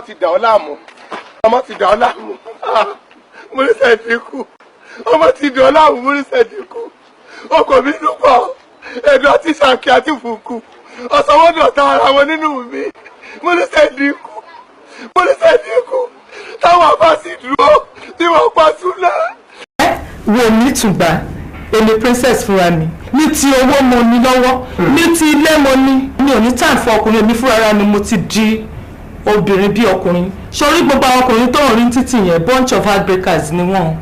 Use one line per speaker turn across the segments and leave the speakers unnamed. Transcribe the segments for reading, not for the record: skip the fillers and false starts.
má ti dà ọ́ láàmú ọmọ ti dà ọ́ láàmú mo ní sẹ́ẹ̀dínkù ọmọ ti dà ọ́ láàmú mo ní sẹ́ẹ̀dínkù ọkọ̀ mi dúpọ̀ ẹ̀dùn àti ṣàkí àti fùkù ọ̀sánwọ́dọ̀ta ara wọn nínú mi mo ní sẹ́ẹ̀dínkù táwọn àbá sì dúró tí wọ́n pa súnà.
wo mi tùgbà èmi princess fúnra mi ní ti owó mo ní lọ́wọ́ ní ti ilé mo ní mi ò ní time fún ọkùnrin mi fúnra mi mo ti di obìnrin bí ọkùnrin sórí gbogbo àwọn ọkùnrin tó ń rí títì yẹn bunch of heartbreakers ni wọ́n.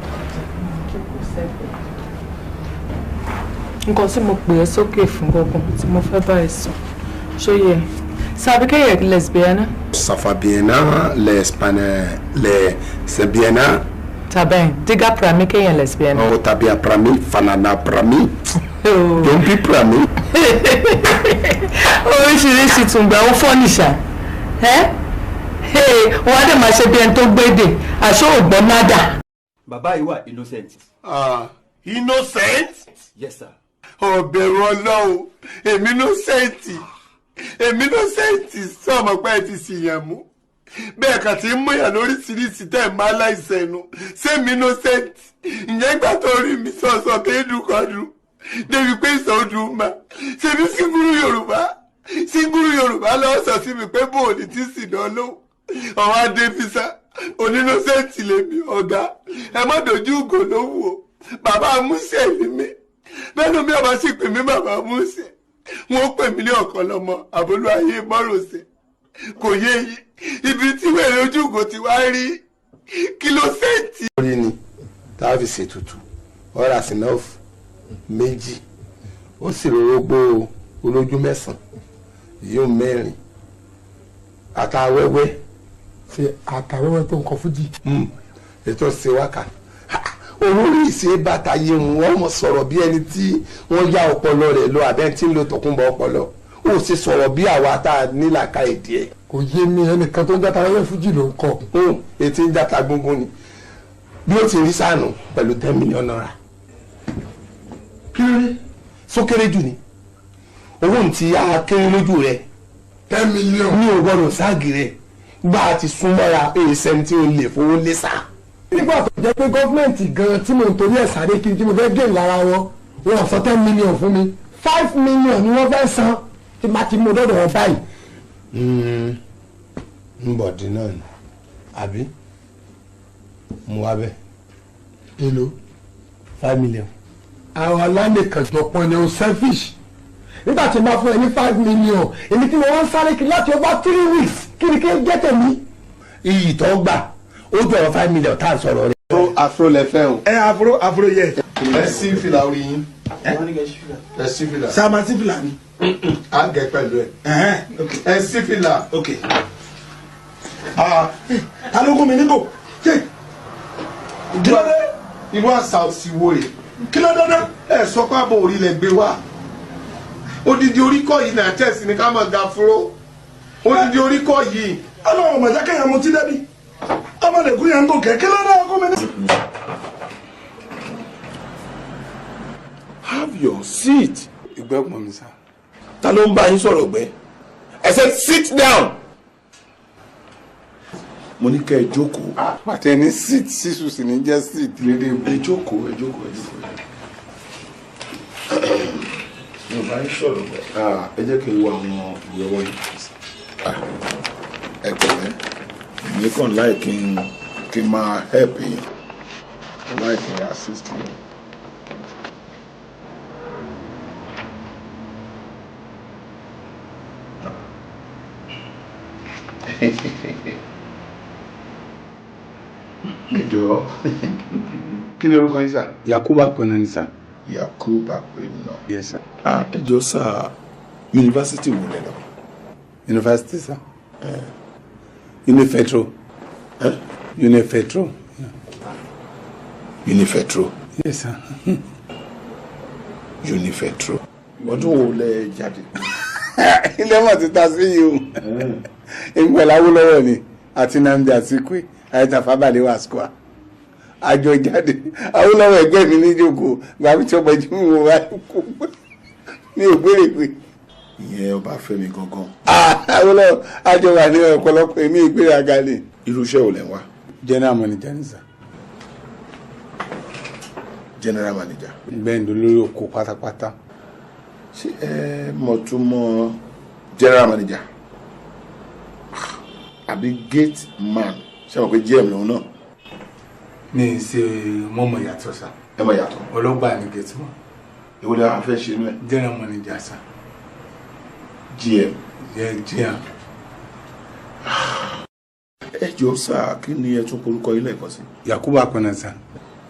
nǹkan tí mo pè é sókè fún gbogbo tí mo fẹ́ bá ẹ sọ ṣóyè sabe que é lesbiana?
Safabiana, lesbiana.
Tá bem, diga pra mim quem é lesbiana.
Oh, tabia pra mim, fanana pra mim. Don't be pra mim.
Oríṣiríṣi tùngbà ó fọ́nìṣà. Wọ́n á dẹ̀ máa ṣe bí ẹni tó gbédè, àṣọ ògbọ́n nádà.
Bàbá yìí wà innocent.
Innocent?
Yes, sir.
Ọ̀bẹ̀rù Ọlọ́run, èmi innocent sọ̀mọ̀ pé ẹ ti ṣìyàn mú. Bẹ́ẹ̀ kà tí ń mú yàn lóríṣiríṣi tẹ́ ẹ̀ máa láìsẹ̀ nu. Sẹ́mi innocent. Ìyẹn gbà tó rí mi sọ̀sọ̀ tó ń dùkọ̀dù. Débi pé ìsọ̀dù mà. Ṣèbí síngúrú Yorùbá lọ́wọ́ sọ sí mi pé bóòlì tí sì dán lóhùn. Ọ̀wá Adébísà, onínọ́sẹ̀ntì lèmi ọ̀gá. Ẹ má dojú ugò lówù o. Bàbá Músè ni mí. Bẹ́ẹ̀ni mi ọba sì pè mí bàbá Músè. Wọ́n pè mí ní ọ̀kan lọ́mọ àbólú ayé mọ́rọ̀sẹ̀. Kò yé yí. Ibi tí wèrè ojú ugò ti wá rí kìlósẹ́ǹtì.
Orí ni tá a fi ṣètùtù ọ̀rà sínáfù méjì ó sì rògbò olójú mẹ́sàn-án yóò mẹ́rin àtàwẹ́wẹ́.
ṣe àtàwẹ́wẹ́ tó ń kọ fújì.
ètò ṣe wákà olórí ìṣe bàtà yé wọn mọ sọ̀rọ̀ bí ẹni tí wọ́n yá ọpọlọ rẹ̀ lọ àbẹ́ tí ń lo tọkúnbọ̀ ọpọlọ ó ṣe sọ̀rọ̀ bí àwa tá a nílàka èdè ẹ̀.
kò yé mi ẹnìkan tó ń játa wẹ́wẹ́ fújì ló ń kọ.
ètí ń játa gbogbo ni bí ó ti rí sànù pẹ̀lú 10 million naira. kí ló dé sókèrè jù ni owó ti yá kéré lójú rẹ̀
10 million.
ní o gbọ́dọ̀ ságì rẹ̀ gbà á ti súnmọ́ra èsẹ̀ tí o lè fowó lé sá.
nígbà tó jẹ́ pé gọ́fìmẹ̀ntì gan tí mo ń torí ẹ̀ sáré kiri tí mo fẹ́ gé lára wọn sọ 10 million fún mi 5 million ni wọ́n fẹ́ san tí bá ti mú dọ́dọ̀ wọn báyìí.
ń bọ̀ dín náà ni àbí mo wá bẹ́ẹ̀.
èlò
5 million.
àwọn alánìkànjọpọ̀ ni o selfish nígbà tí mo bá fún ẹ ní 5 million èmi tí mo wá ń sáré kiri láti over 3 weeks kí ni kí n jẹ́ tẹ̀mí.
iyì tó gbà ó jọ̀rọ̀ 5 million tá à ń sọ̀rọ̀ rẹ̀.
afro lẹ fẹ́ o.
afro yẹ.
ẹ sí fìlà orí yín. ẹ sí fìlà.
sáà sí fìlà ni.
a gẹ pẹ̀lú ẹ. ẹ sí fìlà.
alógún mi nígò. kí ló dé.
irú àṣà òsì wo rè.
kí ló dé.
ẹ sọ pé àbò orí lẹ gbé wá. odidi oríkọ yìí náà tẹ̀sí ni ká máa ga fúró. odidi oríkọ yìí.
ọlọ́run ọmọ ìjà kẹyàn mo ti débi ọmọdé kú yẹn ń gòkè kí ló dé ọkọ mi ní.
have your seat.
ìgbẹ́ pọ̀ mi sá.
ta ló ń bá yín sọ̀rọ̀ gbẹ́. I said sit down. mo ní kẹ́ ẹ jókòó.
pàtẹ ní seat sísù sì ní jẹ́ seat lédè.
ẹ jókòó. mo bá yín sọ̀rọ̀ gbẹ́. ẹ jẹ́ kí n wo àwọn ìwé ọwọ́ yìí. ẹ tẹ̀lé èmi kàn láì kí n máa help yín láì kí n assist yín. Ẹjọ́ kí ni orúkọ yín sà?
Yakuba pinnu ni sà.
Yakuba pinnu.
Yes sir.
Ẹjọ́ sà yunifásitì wo lẹ lọ?
University sà. Unifetro. Unifetro.
Unifetro.
Yes sir.
Unifetro. Ọdún wo lẹ jáde?
Ilé mọ̀ ti ta sí yìí o. Ìgbẹ̀lá Awólọ́wọ̀ ni àti Nnamdi Azikiwe àyẹ̀tà Fábàlẹ́wà square. Àjọ jáde Awólọ́wọ̀ ẹgbẹ́ mi níjókòó gbàmí tí ọmọ ìjú mi wò wá kú ní ògbérègbè.
ìyẹn ọba Fẹ́mi gangan.
àwọn àjọ wà ní ọ̀pọ̀lọpọ̀ èmi ìgbéraga ni.
irú iṣẹ́ ò lẹ́ wá.
general manager ni sà.
general manager.
bẹ́ẹ̀ ni olórí oko pátápátá.
ṣé ẹ mọ̀ tún mọ̀ general manager àbí gate man ṣé mo pé gm lòun náà.
mi ì ṣe mọ́mọ́ yàtọ̀ sà.
ẹ mọ̀ yàtọ̀.
ọlọ́gbà ni gate man.
èwo ni a fẹ́ ṣe inú ẹ̀.
general manager sà.
gm.
gm.
ẹ jọ sáà kí ni ẹ tún korúkọ ilé ẹ̀kọ́ sí.
yakubu apẹ̀nà sà.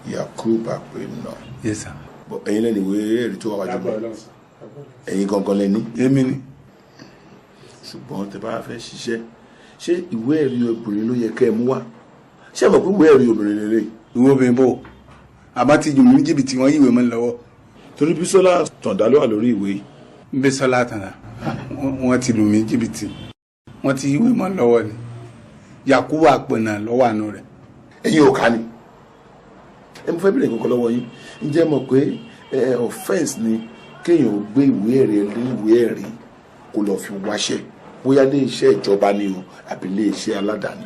yakubu apẹ̀nà.
yes sà.
ẹ̀yin lẹ́nu ìwé ẹ̀rí tó wà wájú mi ẹ̀yin gangan lẹ́ni.
èmi ni.
ṣùgbọ́n tẹ bá fẹ́ ṣiṣẹ́ ṣé ìwé ẹ̀rí obìnrin ló yẹ kẹ́ ẹ mú wá ṣé ẹ mọ̀ pé ìwé ẹ̀rí obìnrin lélẹ̀.
ìwé obìnrin bò àbá ti jù mí ní jìbìtì wọn yíwèé mọ́ lọ́wọ́.
torí Bísọ́lá Tàndá ló wà lórí ìwé yìí.
Bísọ́lá Tàndá wọ́n ti lù mí jìbìtì wọ́n ti yíwèé mọ́ lọ́wọ́ ni yakubu apẹ̀nà lọ́wọ́ àánú rẹ̀.
ẹ̀yin ò ká ni ẹ mo fẹ́ bèrè nǹkan lọ́wọ́ yín ǹjẹ́ mọ̀ pé offence ni kéèyàn ò gbé ìwé ẹ̀rí ìwé ẹ̀rí kó lọ fi wáṣẹ́ bóyá ilé iṣẹ́ ìjọba ni o àbí ilé iṣẹ́ aládàáni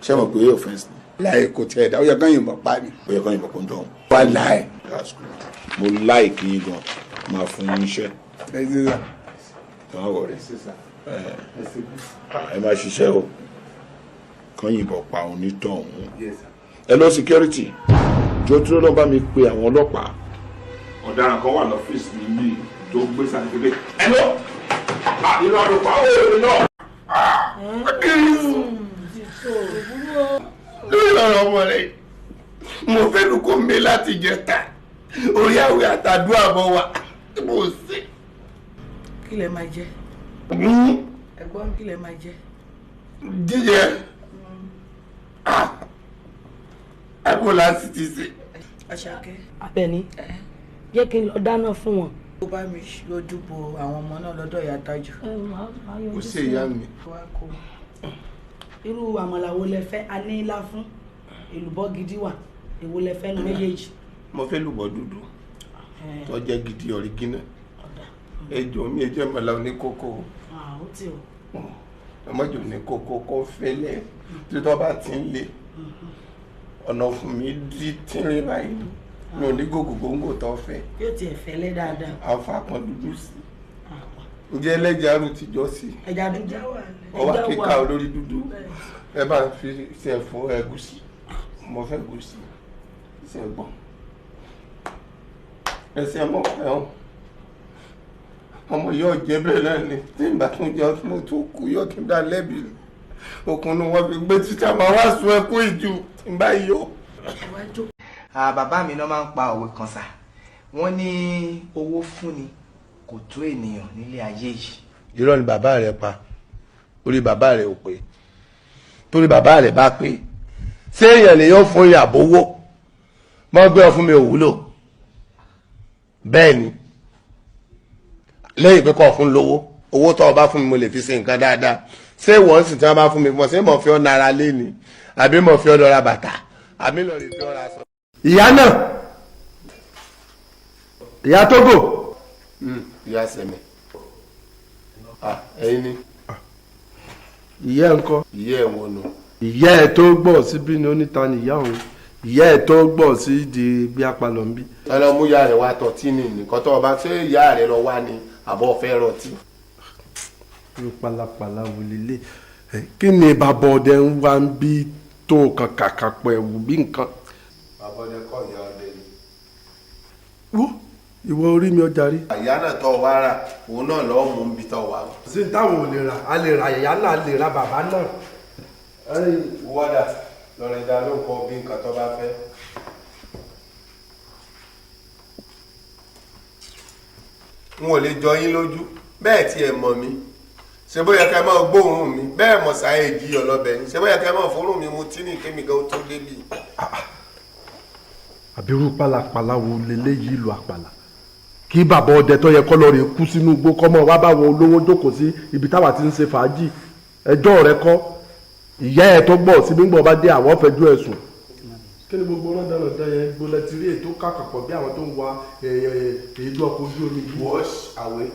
ṣé mọ̀ pé offence ni.
láì kò tẹ̀ ẹ̀dá ó yẹ kán yìnbọn pa ni.
ó yẹ kán yìnbọn pọ̀ ń dọ̀hún.
wà láì.
mo láì kí yín gan máa fún yín iṣẹ́.
ẹ ṣe sà.
ẹ má wọlé ẹ máa ṣiṣẹ́ o kán yìnbọn pa onítọ̀hún. ẹ lọ security jọ tí lọ́dọ̀ bá mi pe àwọn ọlọ́pàá ọ̀daràn kan wà lọ́fíìsì mi ní tó gbé sàdédé. ẹ lọ ìlú àdùpá òòrùn náà. lórí ọ̀rọ̀ ọmọ rẹ̀ mo fẹ́ lu kó mi láti jẹta orí àwẹ̀ àtàdúrà bọ̀ wá mo sì.
kí lẹ máa jẹ ẹ̀gbọ́n kí lẹ máa jẹ.
jíjẹ àpò láti ti ṣe.
Àṣàkẹ́.
Àbẹ̀ní jẹ́ kí n lọ dáná fún wọn.
ó bá mi lójú bo àwọn ọmọ náà lọ́dọ̀ ìyá Tájù.
ó ṣe ìyá mi.
irú àmàlà wo lẹ fẹ́ a ní ilá fún èlùbọ́ gidi wà èwo lẹ fẹ́ nu méjèèjì.
mo fẹ́ lùbọ́ dúdú tó jẹ́ gidi ọ̀rígínà ẹjọ́ mi ẹjọ́ ìmọ̀lá oníkókó ọmọjọ́ oníkókó kó fẹ́lẹ́ tí tó bá ti ń le ọ̀nà fún mi di tínrín báyìí mi ò ní gògògóńgò tó fẹ́.
yóò tiẹ̀ fẹ́lẹ́ dáadáa.
àfa kan dúdú sí ǹjẹ́ ẹlẹ́jà arú ti jọ sí.
ẹja dúdú
ọwọ́ kíkà olórí dúdú ẹ bá ń fi ṣe ẹ̀fọ́ ẹ̀gúsí mo fẹ́ gúsí ṣe gbọ́n ẹsẹ̀ ọmọ ẹ̀hún ọmọ yóò jẹ́ bẹ́ẹ̀ náà ni tí ìgbà tó jẹ́ mo tó kú yóò tún dá lẹ́bi okùnrin wọn fi gbé títà máa wá sun ẹkún ìjù tí ń bá yọ.
bàbá mi náà máa ń pa òwe kan sà wọ́n ní owó fúnni kò tó ènìyàn nílé ayé yìí.
irọ́ ni bàbá rẹ̀ pa orí bàbá rẹ̀ ò pé torí bàbá rẹ̀ bá pé ṣé èèyàn lèyàn fún ìyàbówó mọ́ gbé ọ fún mi ò wúlò bẹ́ẹ̀ ni lẹ́yìn pé kọ́ fún lówó owó tó o bá fún mi mo lè fi ṣe nǹkan dáadáa ṣé wọ́n sì tí wọ́n bá fún mi mọ̀ ṣé mo fi ọ́ nara lé ni àbí mo fi ọ́ lọ ra bàtà àbí lọ rí fi ọ́ ra sọ.
ìyá náà ìyá Tógò.
ìyá sẹ̀mẹ̀ ẹ̀yin ni.
ìyá ẹ̀ ń kọ́.
ìyá ẹ̀ wọnú.
ìyá ẹ̀ tó gbọ́ síbí ni oníta ni ìyá òun ìyá ẹ̀ tó gbọ́ sí di bí apalọ̀ ń bí.
ẹ lọ mú ìyá rẹ̀ wá tọ́tí ní nìkan tó o bá ṣe ìyá rẹ̀ lọ wá ní àbọ̀ fẹ́ rọtí.
irú pálapàla wo lélẹ̀ kí ni bàbá ọdẹ ń wá ń bí tó kan kàkà pọ̀ ẹ̀wù bí nǹkan.
bàbá ọdẹ kọ́ ìyá ọdẹ ni.
wo ìwọ orí mi ọjà rí.
àyà náà tọ́ wá rà òun náà lọ́ọ́ mú bí tọ́ wà.
sí táwọn ò lè rà á lè rà ìyá náà lè ra bàbá náà.
wọ́dà lọ́rọ̀ ìdá ló ń kọ bí nǹkan tó bá fẹ́. n ò lè jọ yín lójú bẹ́ẹ̀ tí ẹ mọ̀ mí ṣe bóyá ká máa gbóòórùn mi bẹ́ẹ̀ mọ̀ sáyé jí ọlọ́bẹ̀ ni ṣe bóyá ká máa fọ́rùn mi mu tí ní kémi gan tó débi.
àbírú pálapàla wo leléyìí ìlú àpàlà kí bàbá ọdẹ tó yẹ kọ́ lọ rè kú sínú igbó kọ́mọ wá báwọn olówó jókòó sí ibi táwa ti ń ṣe fàájì ẹjọ́ rẹ kọ́ ìyá ẹ̀ tó gbọ́ síbi ń gbọ́ bá dé àwọn fẹjọ́ ẹ̀ sùn. kí ni gbogbo ọ̀rọ̀ dáná dá yẹn gbolẹ̀ ti rí ètò kàkàpọ̀ bí àwọn tó ń wa èédú ọkọ̀ ojú omi.
wash away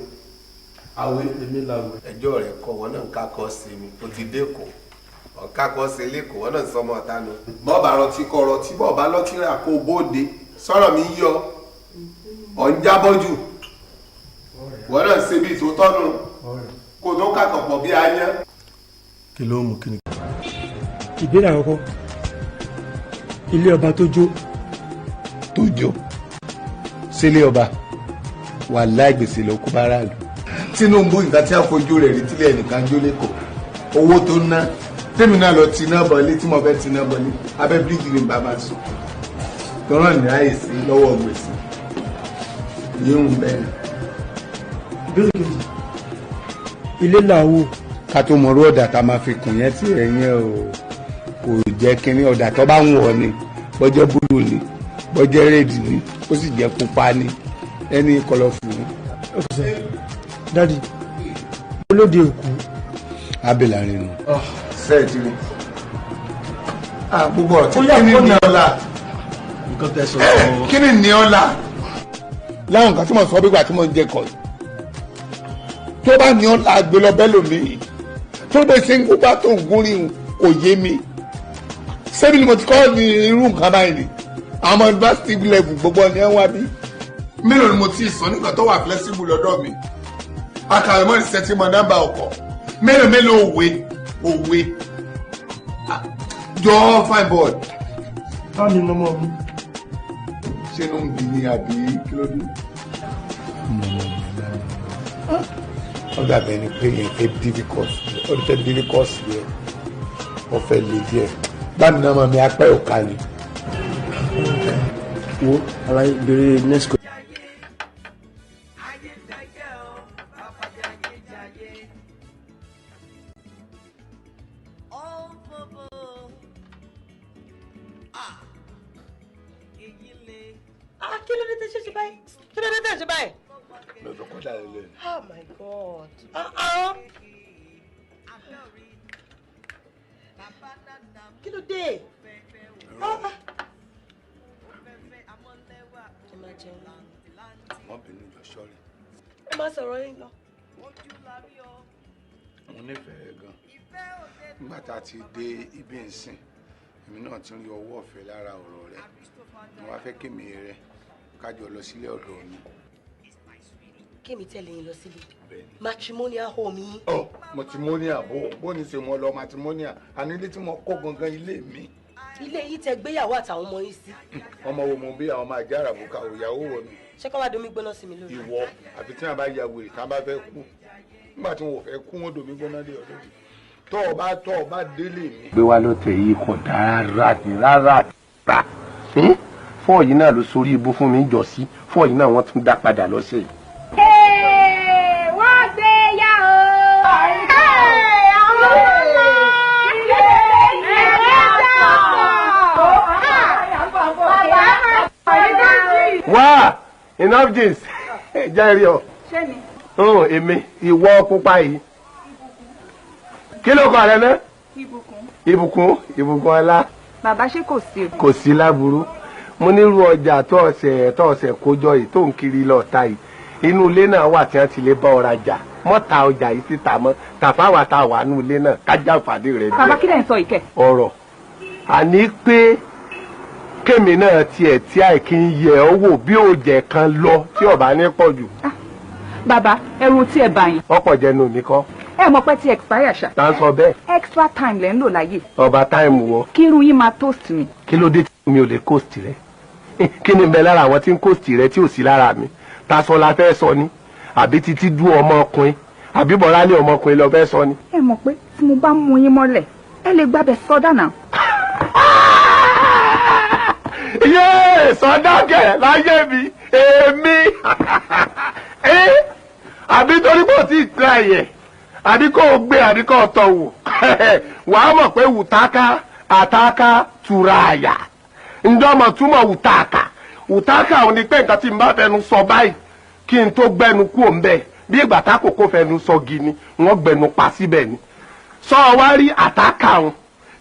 àwẹ̀ èmi làwẹ̀.
ẹjọ́ rẹ̀ kọ́ wọn náà ń kákọ́ sí mi o ti dẹ́kọ̀ ọ̀kákọ́ sí lẹ́kọ̀ọ́ wọn náà ń sọmọ ọ̀tá nu. bọ́ọ̀bà rọtí kọ rọtí bọ́ọ̀bà lọ́tí rà kó bóde sọ̀rọ̀ mi yọ ọ̀ ń jábọ́jú wọn náà ṣe bí ìtòótọ́ nù kó tó kàkọ̀ pọ̀ bí ayán.
kí ló ń mú kí ni.
ìbéèrè àkọ́kọ́ ilé ọba tó jó
sílé ọba wà láìgbèsè ló kó bára lù. Tinubu nǹkan tí a fojú rẹ̀ rí tílẹ̀ nìkan jó lẹ́kọ̀ọ́ owó tó ná tèmi náà lọ ti náà bọ̀lé tí mo fẹ́ ti náà bọ̀lé abẹ́ bíríìjì ní bàbá sùn tọ́rọ̀ ní àyè sí lọ́wọ́ gbèsè yíyún bẹ́ẹ̀.
ìbéèrè kejì ilé làwọ̀.
ká tó mọ̀rú ọ̀dà tá a máa fi kùn yẹn tí ẹ̀yìn ò kò jẹ́ kínní ọ̀dà tó bá ń wọ̀ ni bọ́jẹ́ búlù ni bọ́jẹ́ rèdì ni ó sì jẹ́ pupa ni ẹni kọlọ́fù ni.
dadi olóde òkú.
abẹ́lárin nù. sẹ́ẹ̀tì ni gbogbo ọ̀tí
Ó yà
kí ni
kó
ní
nà.
ọ̀la
nǹkan tẹ́ sọ ọ́.
kí ni ní ọ̀la láwọn nǹkan tí mo sọ bí gbà tí mo ń jẹ kọ́ yìí tó bá ní ọ̀la gbé lọ bẹ́ẹ̀ lómi tó bẹ́ẹ̀ ṣe ń kó bá tó ń gún rí kò yé mi sẹ́bi ni mo ti kọ́ ní irú nǹkan báyìí ni àwọn university level gbogbo ni ẹ wá bí mélòó ni mo ti sọ nígbà tó wà flexible lọ́dọ̀ mi akàwé mọ́ ìṣẹ́ tí mo nọ́mbà ọkọ̀ mélòó òwe jọ fine boy.
báwo ni ọmọ mi.
ṣé ló ń bi ni àbí kí ló dé. wọ́n dàbẹ̀ ni pé yẹn fẹ́ difficult yẹn wọ́n fẹ́ le díẹ̀ báwo ni ọmọ mi apẹ́ òkà ni.
wo alaye bèrè next question.
kí ló dé tẹ́ ṣe báyìí kí ló dé tẹ́ ṣe báyìí.
lọ́dọ̀ kọ́dà lélẹ̀.
Oh my God. Kí ló dé?
wọ́n bínú jọ sọ́rí.
Ẹ máa sọ̀rọ̀ yín lọ.
mo nífẹ̀ẹ́ gan nígbà tá a ti dé ibi ìsìn èmi náà ti ń rí ọwọ́ ọ̀fẹ́ lára ọ̀rọ̀ rẹ̀ mo wá fẹ́ kémi rẹ̀ kájọ lọ sílé ọ̀dọ̀ mi.
Kémi tẹ̀lé yín lọ sílé matrimonial home yín.
matrimonial bó ní ṣe mo lọ matrimonial àní ilé tí mo kọ́ gangan ilé mi.
Ilé yìí tẹ gbéyàwó àtàwọn ọmọ yín sí.
ọmọ wo mo bí àwọn ọmọ àjẹ́ àràbùkà òyàwó wọ̀ ni.
Ṣé kọ́ wá domi gbóná sí mi lórí?
ìwọ àbí tí wọn bá ya wèrè tí wọn bá fẹ́ kú nígbà tí wọn ò fẹ́ kú wọn domi gbóná dé ọ̀dọ̀ mi tọ́ ọ bá délé mi.
gbé wa ló tẹ yìí kọ rárá ta fọ́ọ̀ yìí náà ló sórí ibú fún mi jọ sí fọ́ọ̀ yìí náà wọ́n tún dá padà lọ́sẹ̀ yìí.
wọ́n gbé yá o. àwọn ọmọ ilé
wá enough jeans jẹ́rìí ọ.
ṣé mi.
èmi ìwọ pupa yìí kí ló kọ rẹ ná. ìbùkún ọlá.
bàbá ṣé kò sí.
kò sí láburú mo nírú ọjà tó ọ̀sẹ̀ kójọ yìí tó ń kiri lọ́ọ̀ta yìí inú ilé náà wà tí wọ́n ti lè bá ọ rajà mọ́ ta ọjà yìí síta mọ́ tàfáwà tá a wà nínú ilé náà kájà fàdé rẹ̀ jẹ́.
bàbá kí lẹ̀ ń sọ ìkẹ́.
ọ̀rọ̀ àní pé kémi náà tiẹ̀ tí àìkí ń yẹ ọ́ wò bí òòjẹ̀ kan lọ tí ọba ní pọ̀ jù.
bàbá ẹrù tí ẹ bá yín.
ọ̀pọ̀ jẹnu mi kọ́.
ẹ mọ̀ pé ti expire ṣá.
tá a sọ bẹ́ẹ̀.
extra time lẹ́ ń lò láyè.
ọba táìmù wọ.
kí irun yín máa toast mi.
kí ló dé tí mi ò lè coast rẹ kí ni bẹ lára àwọn tí ń coast rẹ tí ò sí lára mi ta sọ la fẹ́ sọ ni àbí títí dú ọmọkùnrin àbí bọ̀rálẹ̀ ọmọkùnrin lọ fẹ́ sọ ni.
ẹ mọ̀ pé tí mo bá mú yín mọ́lẹ̀ ẹ lè gbábẹ́ sọ́dà náà.
yéè sọdákẹ́ láyé mi èmi àbí torí kò tí ì tẹ ẹ̀yẹ àbí kò gbé àbí kò tọ̀ wò wàá mọ̀ pé wùtáká àtáká tura àyà ǹjọ́ mọ̀ túmọ̀ wùtáká ò ní pé nǹkan tí n bá fẹnu sọ báyìí kí n tó gbẹnu kú òun bẹ́ẹ̀ bí ìgbà tá kòkó fẹnu sọ gini wọ́n gbẹnu pa síbẹ̀ ni sọ wá rí àtáká òun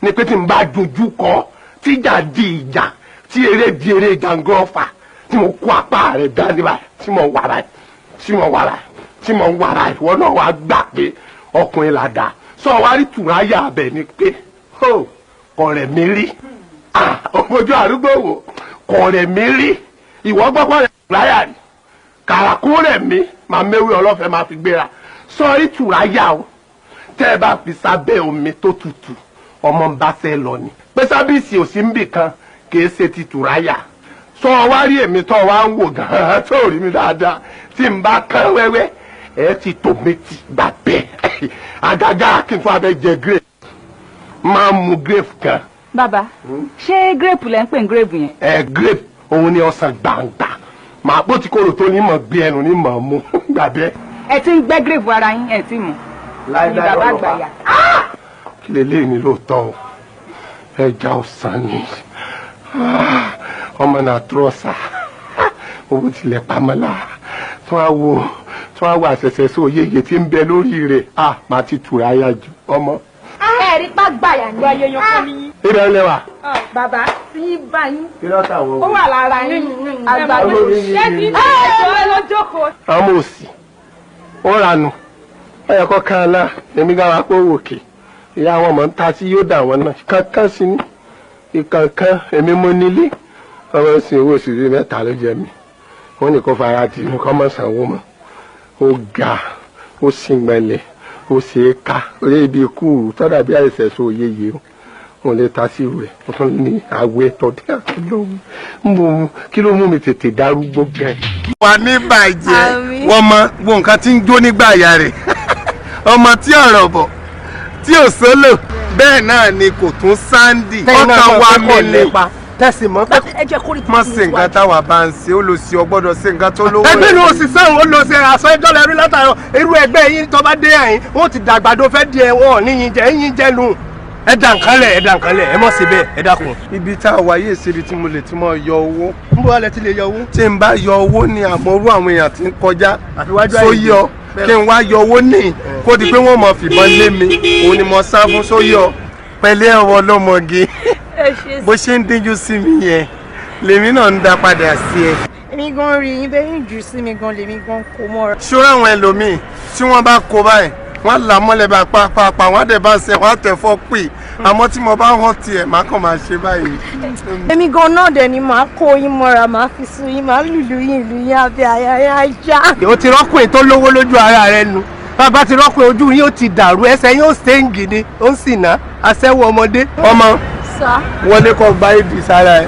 ni pé tí n bá dojú kọ tíjà di ìjà tí eré di eré gangan fà tí mo kó apá rẹ̀ dání báyìí tí mo wà báyìí tí mo ń wàrà ìwọ náà wàá gbà pé ọkùnrin là dá sọ wá rí tùráyà abẹ ni pé kọ̀rẹ̀ mi rí ojú àrúgbó wò kọ̀rẹ̀ mi rí ìwọ gbọ́gbọ́ rẹ̀ tùráyà ni kàràkú rẹ̀ mi máa méwé ọlọ́fẹ́ máa fi gbéra sọ rí tùráyà o tẹ́ ẹ bá fi sábẹ́ omi tó tutù ọmọ ń bá fẹ́ lọ ni pé sábìsì ò sí níbì kan kì í ṣe ti tùráyà sọ wá rí èmi tó wá ń wò gan-an tó rí mi dáadáa tí n bá kán wẹ́wẹ́ ẹ ti tòmẹ́tì gbà bẹ́ẹ̀ àgàgà kí n fún abẹ́ jẹ grape máa mu grape kan.
Bàbá ṣé grape lẹ́ ń pè ní grape yẹn.
Grape òun ni ọsàn gbàǹgbà màá bó ti kóró tó ní mọ̀ gbé ẹnu ní mọ̀ mú gbà bẹ́ẹ̀.
ẹ ti ń gbẹ́ grape ara yín ẹ ti mọ̀ ní bàbá àgbàyà.
kí lè léyìn lóòótọ́ o ẹja ọ̀sán ni ọmọ náà trọ́sà owó tilẹ̀ pamọ́lá tó wá wo àṣẹṣẹ sí oyeye tí ń bẹ lórí rẹ̀ máa ti tura ayá ju ọmọ.
ẹ̀rí bá gbàyà ní ayé yan fún mi.
ibẹ̀ ń lẹ́wà.
bàbá tí ń bá yín.
pírọ́tà wo.
ó wà lára yín àgbàdo ṣé kí ní ètò ẹ lọ́jọ́kọ̀.
àwọn òsì ó ranù ó yẹ kó kan náà èmi gan wa pé ó wòkè ìyá àwọn ọmọ ń ta sí yóò dà wọn náà kankan sí ní ìkankan èmi mo nílé ọmọ sì owó oṣù bíi mẹ́ta ló jẹ mí wọn ní kó fara tì ní kó mọ̀ sanwó mọ́ ó ga ó sìngbẹ̀lẹ̀ ó ṣe é ká orí ibi ikú tọ́dà bí àìsàn so yeye o wọn lè ta sí rẹ̀ ó tún ní àwẹ̀ tọ́dí àtúndọ̀ kí ló mú mi tètè darúgbó gẹ̀. wà ní bàjẹ́ wọ́n mọ wo nǹkan tí ń jó nígbà àyà rẹ̀ ọmọ tí ọ̀rọ̀ bọ̀ tí ò sólò bẹ́ẹ̀ náà ni kò tún sáńdì ọkàn wa mẹ́lẹ̀ tẹ̀sí mọ́ mọ́ sí nǹkan táwa bá ń ṣe ó lọ sí ọgbọ́dọ̀ sí nǹkan tó lówó. ẹgbẹ́ ni òṣìṣẹ́ òun ó lọ sí aṣọ ẹjọ́ lẹ́rú látàrọ irú ẹgbẹ́ yín tó bá dé àyín wọ́n ti dàgbàdo fẹ́ di ẹ̀wọ̀n níyìn jẹ́ yín jẹ́ nù. ẹ dà nǹkan lẹ̀ ẹ mọ̀ sí bẹ́ẹ̀ ẹ dákun. ibi tá a wáyé síbi tí mo lè ti mọ yọ owó. ń bọ́ alẹ́ ti lè yọ owó. tí n bá yọ owó ni àmọ́rú àwọn èèyàn ti ń kọjá sóyọ kí n wá yọ owó ní kó di pé wọ́n mọ̀ fìbọn lé mi òun ni mo sá fún sóyọ pẹ̀lẹ́ ọwọ́ ọlọ́mọge bó ṣe ń díjú sí mi yẹn lèmi náà ń dá padà sí ẹ.
èmi gan rí yín bẹ́ẹ̀ ń jù sí mi gan lèmi gan kó mọ́ra.
ṣọ́ra àwọn ẹlòmíì tí wọ́n bá kó báyìí wọ́n là mọ́lẹ̀ bá pàápàá wọ́n á dẹ̀ bá ṣe wọ́n á tẹ̀ fọ́ pè àmọ́ tí mo bá hàn tiẹ̀ má kàn máa ṣe báyìí.
èmi gan náà dẹ̀ ni màá kó yín mọ́ra màá fi sun yín màá lùlù yín abẹ́ àyà ajá.
o ti rọ́kùnrin tó lówó lójú ara rẹ nu bàbá ti rọ́kùnrin ojú yín ó ti dàrú ẹsẹ̀ yín ó ṣéǹgì ni ó ń sì ná aṣẹ́wó ọmọdé. ọmọ wọlé kọ gba ibi sára ẹ.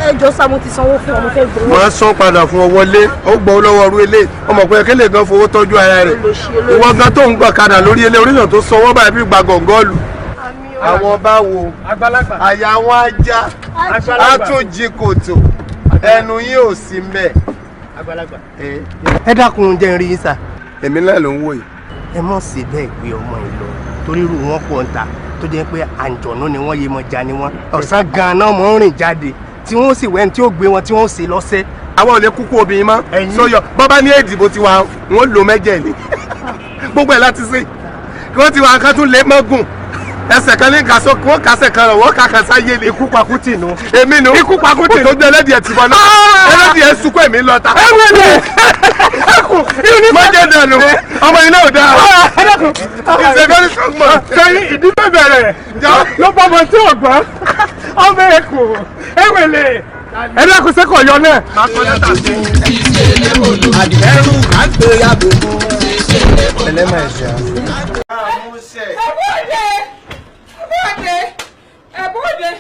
ẹ jọ sá mo ti sanwó fún ọ mo fẹ́ gbowó.
wọ́n á san padà fún ọ wọlé ó gbọ́ lọ́wọ́ ọrú ilé ọmọ pé kélé gan fowó tọ́jú ara rẹ̀ ìwọ gan tó ń gbọ́ kadà lórí ilé oríyàn tó sanwó báyìí bí gba gọ̀ǹgọ́ọ̀lù. àwọn bá wo àyà wọn ajá á tún jí kòtò ẹnu yín ò sí mbẹ.
ẹ dákun jẹ́ n rí yín sà.
èmi náà ló ń wò yìí.
ẹ mọ̀ sí bẹ́ẹ̀ gbé ọmọ yìí lọ torí irú wọn pọ̀ ń ta tó jẹ́ pé àǹjọ̀nú ni wọ́n yé mọ ja ni wọ́n ọ̀sán gan-an mọ̀ ń rìn jáde tí wọ́n sì wẹ́n tí ó gbé wọn tí wọ́n sì lọ́sẹ̀.
àwọn ò lè kúkú obìnrin mọ́ sóyọ bọ́bá ní èdìbò tiwa wọ́n lò mẹ́jẹ̀ ni gbogbo ẹ̀ láti sè kí wọ́n ti wá nǹkan tún lé mọ́gùn ẹsẹ̀ kan ní kàṣọ wọ́n kàṣẹ̀ kan rẹ̀ wọ́n kàkà sáyé ni.
ikú pakútì nu.
èmi nu ikú pakútì tó gbé ẹlẹ́dìẹ̀ tì bọ́ náà ẹlẹ́dìẹ̀ sunkún èmi lọ́ta. ẹ wẹ́lẹ̀ ẹkùn mọ́jẹ̀ dànù ọmọ iná ò dáa. ìṣègùn sọgbọn.
sẹ́yìn ìdí bẹ̀rẹ̀ ló bọ́ ọmọ tí ò gbọ́ ọmọ ẹkùn ewele ẹlẹ́kùn sẹ́kọ̀ọ́ yọ náà.
àdìrẹ́rù àgbéyàwó ẹlẹ́mọ̀ ẹ̀ṣẹ̀.
ẹbọdẹ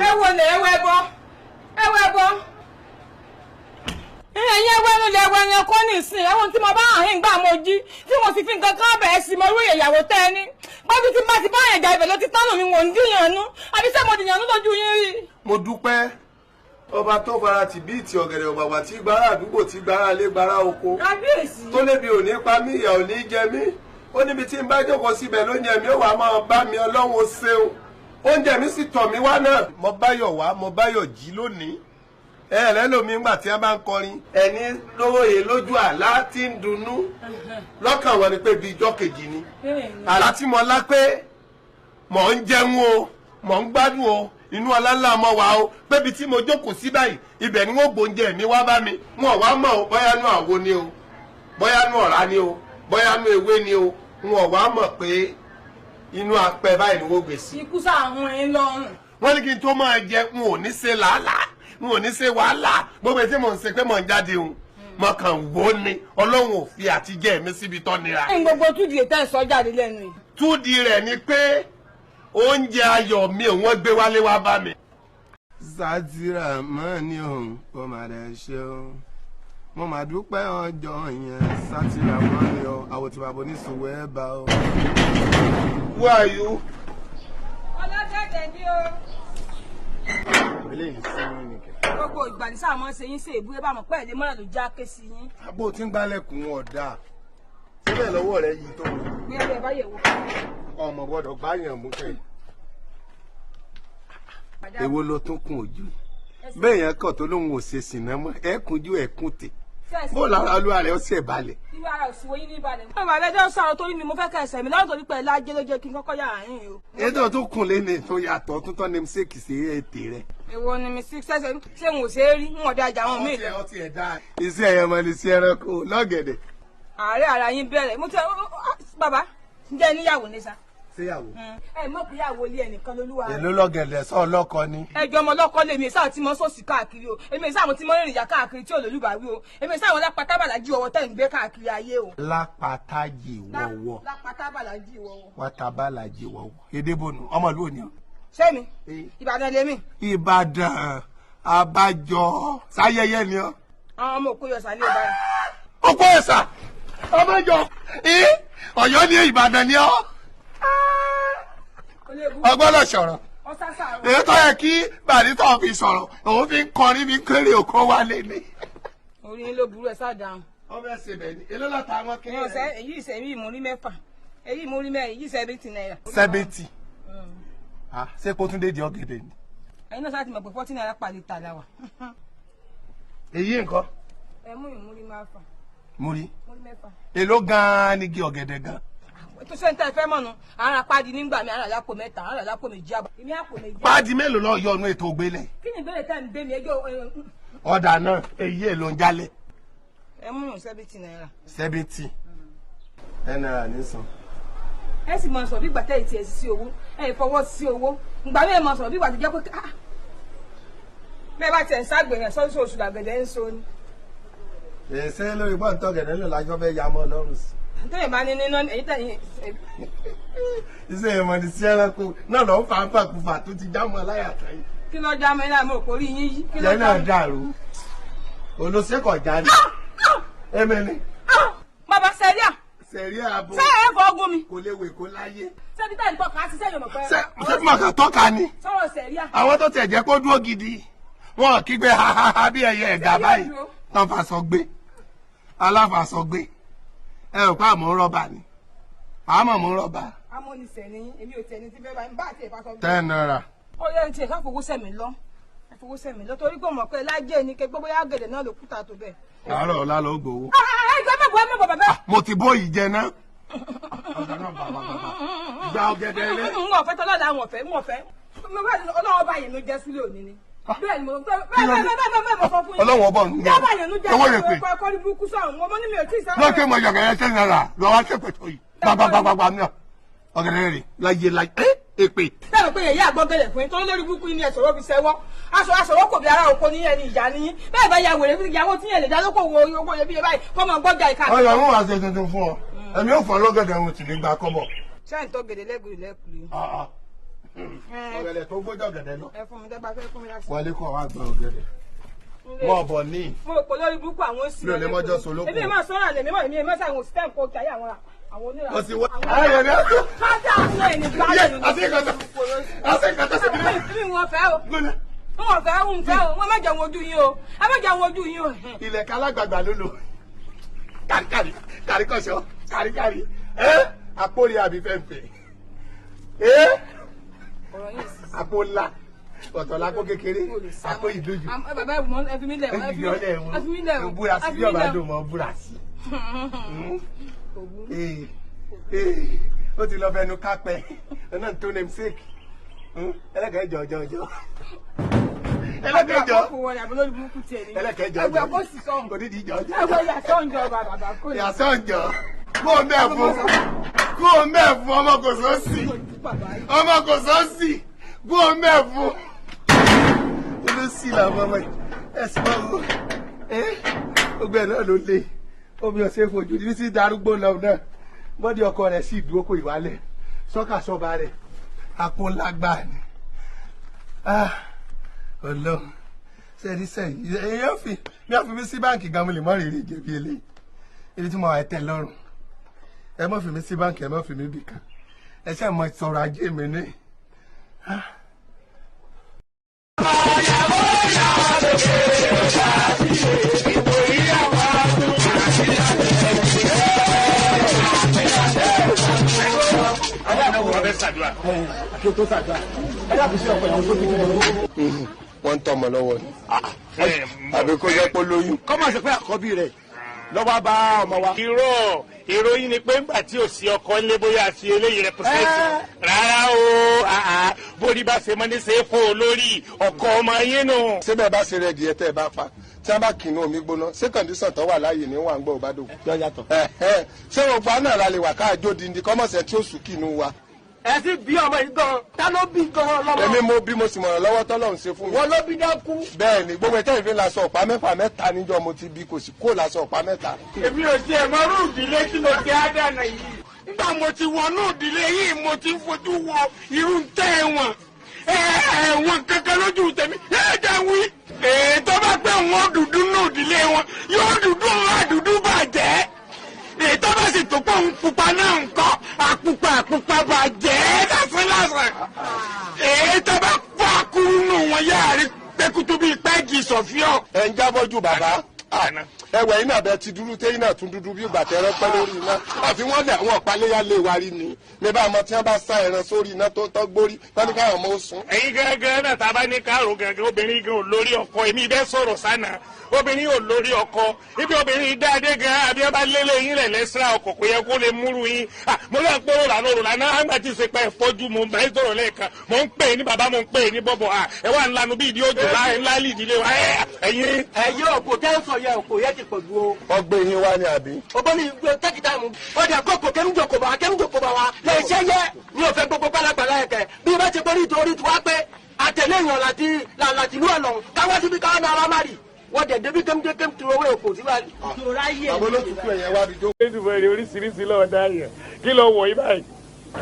ẹwọlẹ ẹwẹbọ ẹyẹ ẹwẹnu lẹ ẹwẹ ẹyẹ kọ nísìn ẹwọn tí mo bá àhín gbà mo jí tí mo sì fi nǹkan kan bẹ̀ẹ́ sí mo rú ìyàwó tẹ ẹ ní gbọ́dọ̀ tí bá ti bá àyàn jà ibẹ̀ ló ti tánù mi wò ń dìyànú àbí sẹ́ mo dìyànú lójú yín rí.
mo dúpẹ́ ọba tó fara tì bí ìtì ọ̀gẹ̀dẹ̀ ọ̀gbàgbà tí gbára àdúgbò tí gbára lé gbára oko tó lébi ò ní pa mí ìyà ò ní jẹ mí ó níbi tí n bá jókòó síbẹ̀ lóúnjẹ mi ó wà máa bá mi ọlọ́run ó ṣeun oúnjẹ mi sì tọ̀ mí wá náà. mo báyọ̀ wá mo báyọ̀ jí lónìí lẹ́lòmí ńgbà tí a bá ń kọrin ẹni lóye lójú àlá tí ń dunnú lọ́kàn wọn ni pé bíi ijọ́ kejì ni àlá tí mo lá pé mò ń jẹun o mò ń gbádùn o inú ọlá ńlá mọ́ wa o pébi tí mo jókòó sí báyìí ibẹ̀ ni wọ́n gbóúnjẹ mi wá bá mi wọn wá mọ̀ o bóyá nú àwo ni o bóyá nú ọ̀rá ni o bóyá nú ewé ni o wọn wá mọ̀ pé inú apẹ báyìí ni wọ́n gbé sí.
ikú sáàrùn ẹ lọ́rùn.
wọ́n ní kí n tó máa jẹ n ò ní ṣe làálàá n ò ní ṣe wàhálà gbogbo ètí mò ń ṣe pé mò ń jáde òun mo kàn wò ó ni ọlọ́run ò fi àtijẹ́ mi síbi tọ́ nira.
ẹ̀yin gbogbo túdì ètò ẹ̀sọ́ jáde lẹ́nu yìí.
túdì rẹ̀ ni pé oúnjẹ ayọ̀ mi òun wọ́n gbé wálé wá bá mi. sátìrà mọ́ ni òun kò má dẹ̀ ṣe o mo mà dúpẹ́ ọjọ́ yẹn sátìrà mọ́ ni o àwọn tí bàbá oníṣòwò ẹ̀ bá o. Who are you?
ọlọ́dẹ̀dẹ̀ ni o.
eléyìí sẹ́yìn nìkẹ́.
gbogbo ìgbà ní sáà mọ́ ṣe yín ṣe ìbúrẹ́ bá mọ̀ pẹ́ ẹ̀lẹ́ mọ́ra ló já ké sí yín.
àbó tí ń gbálẹ̀kùn ọ̀dà síbẹ̀ lọ́wọ́ rẹ̀ yìí tó.
bí ẹ bá yẹ̀ wò.
ọmọ gbọ́dọ̀ gbáyàn mú kẹ́. èwo ló tún kún ojú bẹ́ẹ̀ yẹn kàn tó lóun ò ṣe sìnà mọ́ ẹ̀kúnjú ẹ̀kún tè bó lára olúwa rẹ̀ ó sì balẹ̀.
ìwà ara òsìwò yín ní balẹ̀. mo bàbá ẹjọ́ sọ̀rọ̀ torí mi mo fẹ́ kẹsẹ̀ mi lọ́dọ̀ torí pẹ̀lú ajé ló jẹ́ kí n kọ́kọ́ yà á yín o.
ètò tó kùn lé ní tó yàtọ̀ tó tọ́ ní mistake sí ètè rẹ̀.
èwo ni mi sí sẹ́sẹ̀ ṣé n ò ṣe é rí n ò dé ajá wọn mí lọ.
ọtí ẹ̀ dáa. iṣẹ́ ẹ̀yẹ mọ ni sí ẹranko lọ́gẹ̀dẹ̀.
ààrẹ ara yín bẹ̀rẹ̀ mo ti bàbá ǹjẹ́ níyàwó ní sa.
ṣéyàwó.
ẹ mọ̀ pé ìyàwó ilé ẹnìkan lolúwa rẹ̀.
èló lọ́gẹ̀dẹ̀ sọ ọlọ́kọ ni.
ẹjọ́ ọmọ ọlọ́kọ lèmi sáà tí mo sọ̀sì káàkiri o èmi sáà mo ti mọ ìrìnyà káàkiri tí olólùbáwí o èmi sáà wọn lápátábàlájì ọwọ́ tẹ̀ ń gbé káàkiri ayé o.
lápátájì wọ̀wọ̀.
lápátábàlájì wọ̀wọ̀.
wátábàlájì wọ̀wọ̀ èdèbònú ọmọ ìlú òní.
ṣé mi ìbàdàn lèmi.
ìbàdàn abájọ sáyẹyẹ ni ọ.
àwọn ọmọ òkú yọ sálẹ̀ ọba rẹ̀.
òkú ẹ̀sà ọmọjọ Ọ̀yọ́ ní ìbàdàn ni ọ. ọgbọ́dọ̀ sọ̀rọ̀ èyí tó yẹ kí bàdítọ̀ fi sọ̀rọ̀ òun fi ń kọrin bí kéré òkú wálé ni.
orí ló burú ẹ sáàdáhùn.
ọmọ ẹsẹ bẹ́ẹ̀ ni èló lọta àwọn kéré
rẹ. èyí ìsẹ̀mí ìmúrí mẹ́fà èyí ìmúrí mẹ́rin èyí 70 naira.
70 ṣé kó tún dé di ọ̀gẹ̀dẹ̀ ni.
ẹ̀yin náà sáà ti mọ̀ pé 40 naira pàlẹ́ tà láwà.
èyí nǹkan.
ẹ mú ìmúrí mẹ́fà.
múrí
mẹ́fà.
èló gan-an ni igi ọ̀gẹ̀dẹ̀ gan.
tó ṣe ń tẹ́ fẹ́ mọ̀nù ara pàdé nígbà mi ara lápò mẹ́ta ara lápò méjì àbọ̀. èmi àpò méjì.
páàdì mélòó lọ yọ ọ̀nà ètò ògbélé.
kí ni ìbéèrè tẹ́ ń gbé mi ẹjọ́.
ọ̀dà náà èyí èlò ń jálẹ̀.
ẹ mú yàn 70 naira.
70 náírà ní san.
ẹ sì máa sọ bí gbàtẹ́ ìtì ẹ̀ sí owó ẹ fọwọ́ sí owó ìgbà mi ẹ máa sọ bí gbàtẹ́ jẹ́ pé bẹ́ẹ̀ bá tiẹ̀ ń ságbèyàn sọ́sọ́ oṣù làgẹ̀dẹ̀ ń so ni.
èsè lórí bọ́ǹtọ̀ gẹ̀dẹ̀ ló lájọ́ fẹ́ ya mọ́ lọ́rùn sí.
tẹ́yìn bá ní nínú èyí tẹ̀yìn.
iṣẹ́ ìmọ̀ ní sí ẹranko náà lọ́ọ́ fà ń fàkùfà tó ti jámọ́ aláyàtọ̀ yìí.
kí ló já mọ́ iná àmọ́ òkórí yín yí.
yẹn náà dàrú olóṣèkọ̀ jáde ẹ̀mẹ́ni.
bàbá sẹ́ríà.
sẹ́ríà abo.
ṣé ẹ fọ́ ọgùn mi.
kò léwè kó láyé.
ṣé bí táyì tọ́ka sí sẹ́yìn ọmọ pẹ́.
ṣé màkà tọ́ka ni.
sọ̀rọ̀ sẹ́ríà.
àwọn tó tẹ̀ jẹ́ kó dúró gidi wọn kígbe hahaha bí ẹyẹ ẹ̀gà báyìí tán fàṣọ gbé aláfàṣọ gbé ẹ ò pa àmọ́ rọ́bà ni àmọ́ mọ́ rọ́bà.
amónisẹ̀ ni èmi ò tẹ̀ ní tí bẹ́ẹ̀ bá ń bá àti ìfàṣọ gbé.
10 naira.
ó yẹ ti ẹ̀ka fowó sẹ̀mí lọ fowó sẹ̀mí lọ torí pé mọ̀ pé lájẹ́ ní kẹgbẹ́ bóyá gẹ̀dẹ̀ náà ló kúta tó bẹ́ẹ̀.
àárọ̀ ọ̀la ló gbowó.
ẹgbẹ́ bàbá.
mo ti bó yìí jẹ náà. ìgbà ọ̀gẹ̀dẹ̀ rẹ.
n ò fẹ́ tọ́lọ́dà n ò fẹ́ ọlọ́wọ́ báyìí ló jẹ́ sílé òní ni. bẹ́ẹ̀ ni mo bẹ́ẹ̀ mo sọ fún yín.
ọlọ́wọ́ bọ̀ nù.
jábà yẹn ló jẹ́
owó yẹn pé.
kọ́rí burúkú sọ̀rọ̀ wọn ní mi ò tí ì sáré.
lókè mọ ọ̀gẹ̀dẹ̀ 10 naira lọ́wọ́ ṣèpè tó yìí gbàgbàgbàgbà mi ọ̀gẹ̀dẹ̀ rẹ láyé èpè.
sẹ́nu pé èyí àgbọ̀gẹ̀dẹ̀ fún yín tó lórí burúkú yín ni ẹ̀sọ̀rọ̀ fi ṣẹ́wọ́ aṣọwọ́ kò bí ara òkò ní ẹni ìyá ni yín bẹ́ẹ̀ bá ya wèrè ìyàwó tí yẹn lè dá lóko wo owó yẹn bí báyìí kọ́ mọ gbọ́jà ìka.
ọyọ ń wá ṣe tuntun fún ọ ẹ̀mí ò fọ lọ́gẹ̀dẹ̀ ohun tì ní gbà kọ́bọ̀.
ṣáà ń tọ́ gèdè lẹ́gùrì lẹ́kùrì.
ọ̀gẹ̀dẹ̀ tó gbọ́jọ́ gẹ̀dẹ̀ lọ.
ẹ fún mi dẹ́gbà fẹ́ fún mi láti.
wọlé kọ́ wá gba ọ̀gẹ̀dẹ̀. mọ̀ bọ̀ ní.
mo rò pé lórí burúkú àwọn òsì.
mi ò lè mọ́jọ́ so lóko.
èmi máa sọ́ra lèmi mọ́ èmi mẹ́ta àwọn òsì tẹ́ ń kó kí ayé àwọn onírà.
ó sì wá. ayé rẹ̀
kájà àwọn ẹni gbáyé ni.
àti ìkàtà sí
mi wọn fẹ́ o wọn fẹ́ o fẹ́ o wọn má jẹun ojú yín o ẹ má jẹun ojú yín o.
ilẹ̀ kálágbàgbà ló lò kàríkọ̀ṣọ́ kàríkàrí àpòrí àbí fẹ́ǹfẹ́ àpò ńlá ọ̀tọ̀ lápò kékeré àpò ìdójú.
bàbá ẹ fi mí lẹ̀ ẹ fi mí lẹ̀
o búra sí yọ̀bá dùn mọ́ búra sí. ó ti lọ fẹnu kápẹ́ ọ̀nà tó name sake ẹlẹ́kẹ̀ẹ́jọ jọ.
ẹlẹ́kẹ̀ẹ́jọ ẹgbẹ́ kó sì sọ̀hún
kò ní di ìjọ.
ẹgbẹ́ yàtọ̀njọ bàbá kò ní.
yàtọ̀njọ kó o mẹ́ẹ̀fún ọmọ kò sọ́ọ̀sì kó o mẹ́ẹ̀fún. olùsí làwọn ọmọ ẹ̀sìn máa wọ gbogbo ẹ̀ náà ló lé omi ọ̀sẹ̀ fojú ní sí darúgbó lọ náà bọ́dí ọkọ rẹ̀ sì dúró kó ìwálẹ̀ sọ́kà sọ́ba rẹ̀ àpò lágbà ni ọlọ́run sẹ́ni sẹ́yìn èèyàn fi mí sí báǹkì gan mo lè mọ́ rírì jẹ̀bi eléyìí ibi tí mo wà tẹ̀ lọ́rùn ẹ mọ́ fi mí sí báǹkì ẹ mọ́ fi mí bìkan ẹ ṣe mọ sọ̀rọ̀ ajé mi ní. wọ́n ń tọmọ lọ́wọ́ ni àbí kó yẹ kó lóyún.
kọ́mọ̀ sí pé àkọ́bí rẹ̀ lọ́wọ́ bá ọmọ wa.
ìròyìn ni pé ńgbà tí ò sí ọkọ ńlé bóyá àti eléyìí rẹpẹsẹ̀tì rárá o bórí bá ṣe mọ́ ní ṣe é fò lórí ọkọ ọmọ yín nù.
síbẹ̀ bá ṣe rẹ̀ díẹ̀ tẹ́ ẹ bá pa tí wọ́n bá kìnnú omi gbóná ṣé kọ̀ǹdíṣàn tó wà láàyè ní wàǹgbọ́ ò bá dògùn.
yọ yàtọ̀.
ṣé gbogbo àná la lè wà káàjó dindi kọ́mọ̀sẹ̀ tí ó sùn kìnnú wa.
ẹ sì bí ọmọ yìí gan ta ló bí gan lọ́wọ́.
èmi mo bí mo sì mọ̀ràn lọ́wọ́ tọ́lọ́run ṣe fún mi.
wọ́n ló bí dákú.
bẹ́ẹ̀ ni gbogbo ìtẹ́ ìfẹ́ la sọ ọ̀pá mẹ́ta níjọ́ mo ti bí kò sì kó la sọ ọ̀pá mẹ́ta.
èmi ò tiẹ̀ mọ irú ìdílé tí mo ti á dànù yìí. nígbà mo ti wọnú ìdílé yìí mo ti fojú wo irú tẹ́ ẹ̀wọ̀n ẹ̀wọ̀n kankan lójú tèmi ẹ̀ẹ́dẹ̀ wí. ètò bá pẹ́ wọn dúdú nù ìdílé wọn yóò dúdú wọn àdúdú bàjẹ́. ètò bá sì tó pọ̀ ń pupa náà ń kọ́ àpupa bàjẹ́ lásán. ètò bá fọ́ akúrú nù wọn yára rí pẹ́kútú bíi pẹ́ẹ́gì sọ̀fíọ́.
ẹ ń jábọ́jú bàbá ẹwẹ iná bẹ ti dúdú téyín náà tún dúdú bí ìgbà tẹrẹ pẹ lórí iná àfi wọn lẹ àwọn ọpaléyà lè wárí ni ní bá ọmọ tí wọn bá sá ẹran sórí iná tó tọ gbórí wọn ní káwọn ọmọ ó sùn.
ẹ̀yin gángan náà tá a bá ní káàró gángan obìnrin gan ò lórí ọkọ èmi bẹ́ẹ̀ sọ̀rọ̀ sánà obìnrin ò lórí ọkọ ibi obìnrin dáadé gan àbí ọba lélẹ̀ yín lẹ̀ lẹ́sìrà ọkọ̀ kò yẹ kó lè múru yín mo lọ pé òrànà náà àgbà tí ṣe pẹ́ fọ́jú mo bá sọ̀rọ̀ lẹ́ẹ̀kan mo ń pè ní bàbá mo ń pè ní bọ́bọ̀ ẹ wà ńlanu bí ìdí òjò ńlá ìdílé wa ẹ̀yin.
ẹ̀yin òkò tẹ́ ń sọ yẹ òkò yẹ ti pọ̀ ju o.
ọgbẹ́ yín wá ní àbí.
ọgbọ́n mi gbé tẹ́kítà mu ọjà kókò kẹ́míjòkó bá wa lè ṣe yẹ ní òfin gbogbo gbalagbala yẹ kẹ bí bá ti pẹ́ nítorí tí wá pé àtẹ̀lé èèyàn láti lú ọ̀nà káwá síbi káwá náà wá má rì wọ́n dẹ̀ débi kémkékém tu owó èkó síwájú.
àwọn olótùtù ẹ̀yẹ wá bí jó.
ẹ̀dùnmọ̀ èrè oríṣiríṣi lọ́wọ́ dáyẹ̀ kí lọ wọ̀ yí báyìí.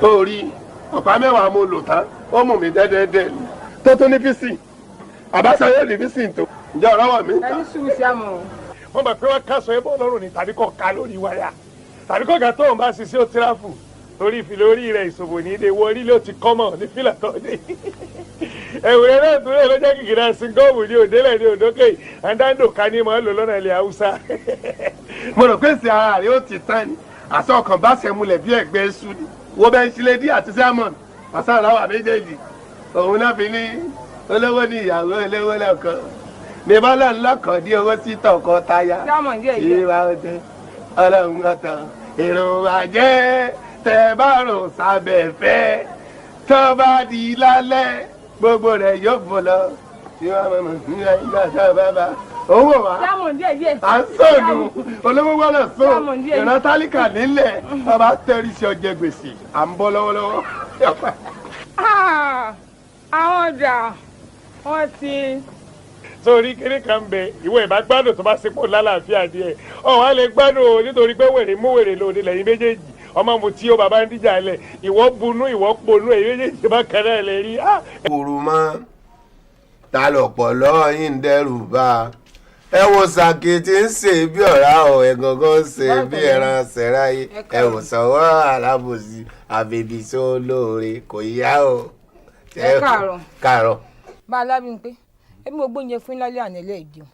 orí ọ̀pá mẹ́wàá mo lò tán ó mú mi dẹ́dẹ́dẹ́ ni tó tó ní físì àbáṣọ yóò ní físì tó ǹjẹ́ ọ̀rọ̀ wọ̀ mí.
ẹni sùúrù sí àmọ́.
wọ́n mọ̀ pé wọ́n ká sọ ẹbọ lọ́rùn ni tàbí kọ́ ká lórí wáyà tàbí kọ́ ga tóun bá ṣiṣẹ́ ó tíráfù torí ìfìlẹ̀ orí rẹ̀ ìṣòwò ní ilé wọ orí ló ti kọ́mọ̀ ní fìlà tó dé ẹ̀wùrẹ́ náà tó lè lọ́jọ́ kìkìrà singọ́ọ̀mù ní òdélẹ̀ ní òdókè àdáńdò ká ní mọ́ lò lọ́nà ilẹ̀ haúsá.
mo rò pé èsì ara rẹ̀ ó ti tán ni àṣọ ọkàn bá ṣe múlẹ̀ bí ẹ̀gbẹ́ iṣu ni wo bẹ́ẹ̀ ṣílẹ̀ dí àti sẹ́mọ̀n àṣà àláwà méjèèjì òun náà fi ní olówó ní ìyàwó olówó lẹ́kọ̀ọ́ ní bọ́lá ńlọ́kọ̀ dí owó títọ̀ kọ́ táyà ìwà ọdẹ ọlọ́run ọ̀tàn èrò àjẹ́ tẹ bá rò sábẹ́ fẹ́ tó bá di lálẹ́ gbogbo rẹ̀ yóò bọ̀ lọ tí wọ́n mọ̀ ní ìgbà tó bá bá owó wa à ń sọ̀nù olówó gbọ́dọ̀ sọ ìran tálíkà nílẹ̀ ọba tẹ́rí sí ọjẹ́ gbèsè à ń bọ́ lọ́wọ́lọ́wọ́.
àwọn ọjà wọn ti.
sórí kéré kan bẹ ìwọ ìbá gbádùn tó bá sepò lálàáfíà díẹ̀ ọ̀hún á lè gbádùn o nítorí pé wèrè mú wèrè lòdì lẹ́yìn méjèèjì ọmọ mo tí ó bàbá ń díjà lẹ ìwọ bunú ìwọ ponú èyí méjèèjì bá kan náà lè rí.
kùrù mọ́ ta lọ̀pọ̀lọ́ yín ń dẹ́rù bá ẹ wo sàkè tí ń ṣe bí ọ̀rá ọ̀ ẹ̀gàngán ń ṣe bí ẹran ṣẹ̀ráyé ẹ wò sọ̀wọ́ alábòsí àbèbí tó lóore kò yá o.
ẹ káàárọ̀.
káàárọ̀.
bá a lábí ń pé èmi ò gbóúnjẹ fún lálẹ́ àná ilé ìjẹun.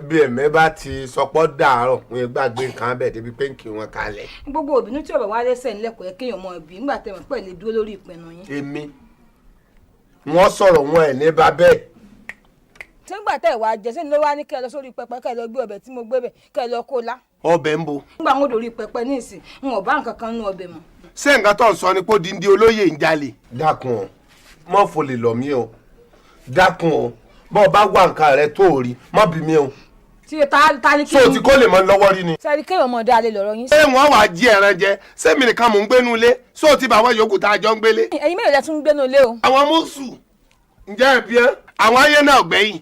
bí èmi bá ti sọpọ́ dàárọ̀ wọn gbàgbé nǹkan bẹ̀ débi pé kí wọn kalẹ̀.
gbogbo òbínú tí ọ̀bà wá lẹ́sẹ̀ ńlẹ̀kọ̀ yẹ kéèyàn mọ ẹbí nígbà tẹ̀wọ̀n pẹ̀lú dúró lórí ìpinnu yín.
èmi wọ́n sọ̀rọ̀ wọn ẹ̀ ní babẹ́.
tí ń gbà tẹ̀ wá jẹ sẹ́ni ló wá ní kẹ́ ẹ lọ sórí pẹpẹ kẹ́ ẹ lọ gbé ọbẹ̀ tí mo gbé bẹ̀ kẹ́ ẹ lọ kó lá.
ọbẹ̀ ń bo.
nígbà wọn dòrí pẹpẹ ní ìsìn n ò bá nǹkan kan nú ọbẹ̀ mọ́.
ṣé nǹkan tó ń sọ ni pé díndín olóyè ń jalè. dákun
mọ́ fò lè lọ mí o dákun o bọ́ ọ bá wà nǹkan rẹ tó rí mọ́ bí mi o.
tí ta ni kí.
so tí kò lè mọ lọ́wọ́ rí ni.
sẹ́ni kéèyàn mọ̀ dáa lè lọ́rọ̀ yín.
ṣé wọ́n wàá jí ẹran jẹ sẹ́mi nìkan mò ń gbénu ilé so tí bàwọn yòókù tá a jọ ń gbélé.
ẹ̀yin mélòó lẹ tún ń gbénu ilé o.
àwọn mọ́sù ǹjẹ́ ẹ̀bí ẹ́ àwọn ayé náà gbẹ̀yìn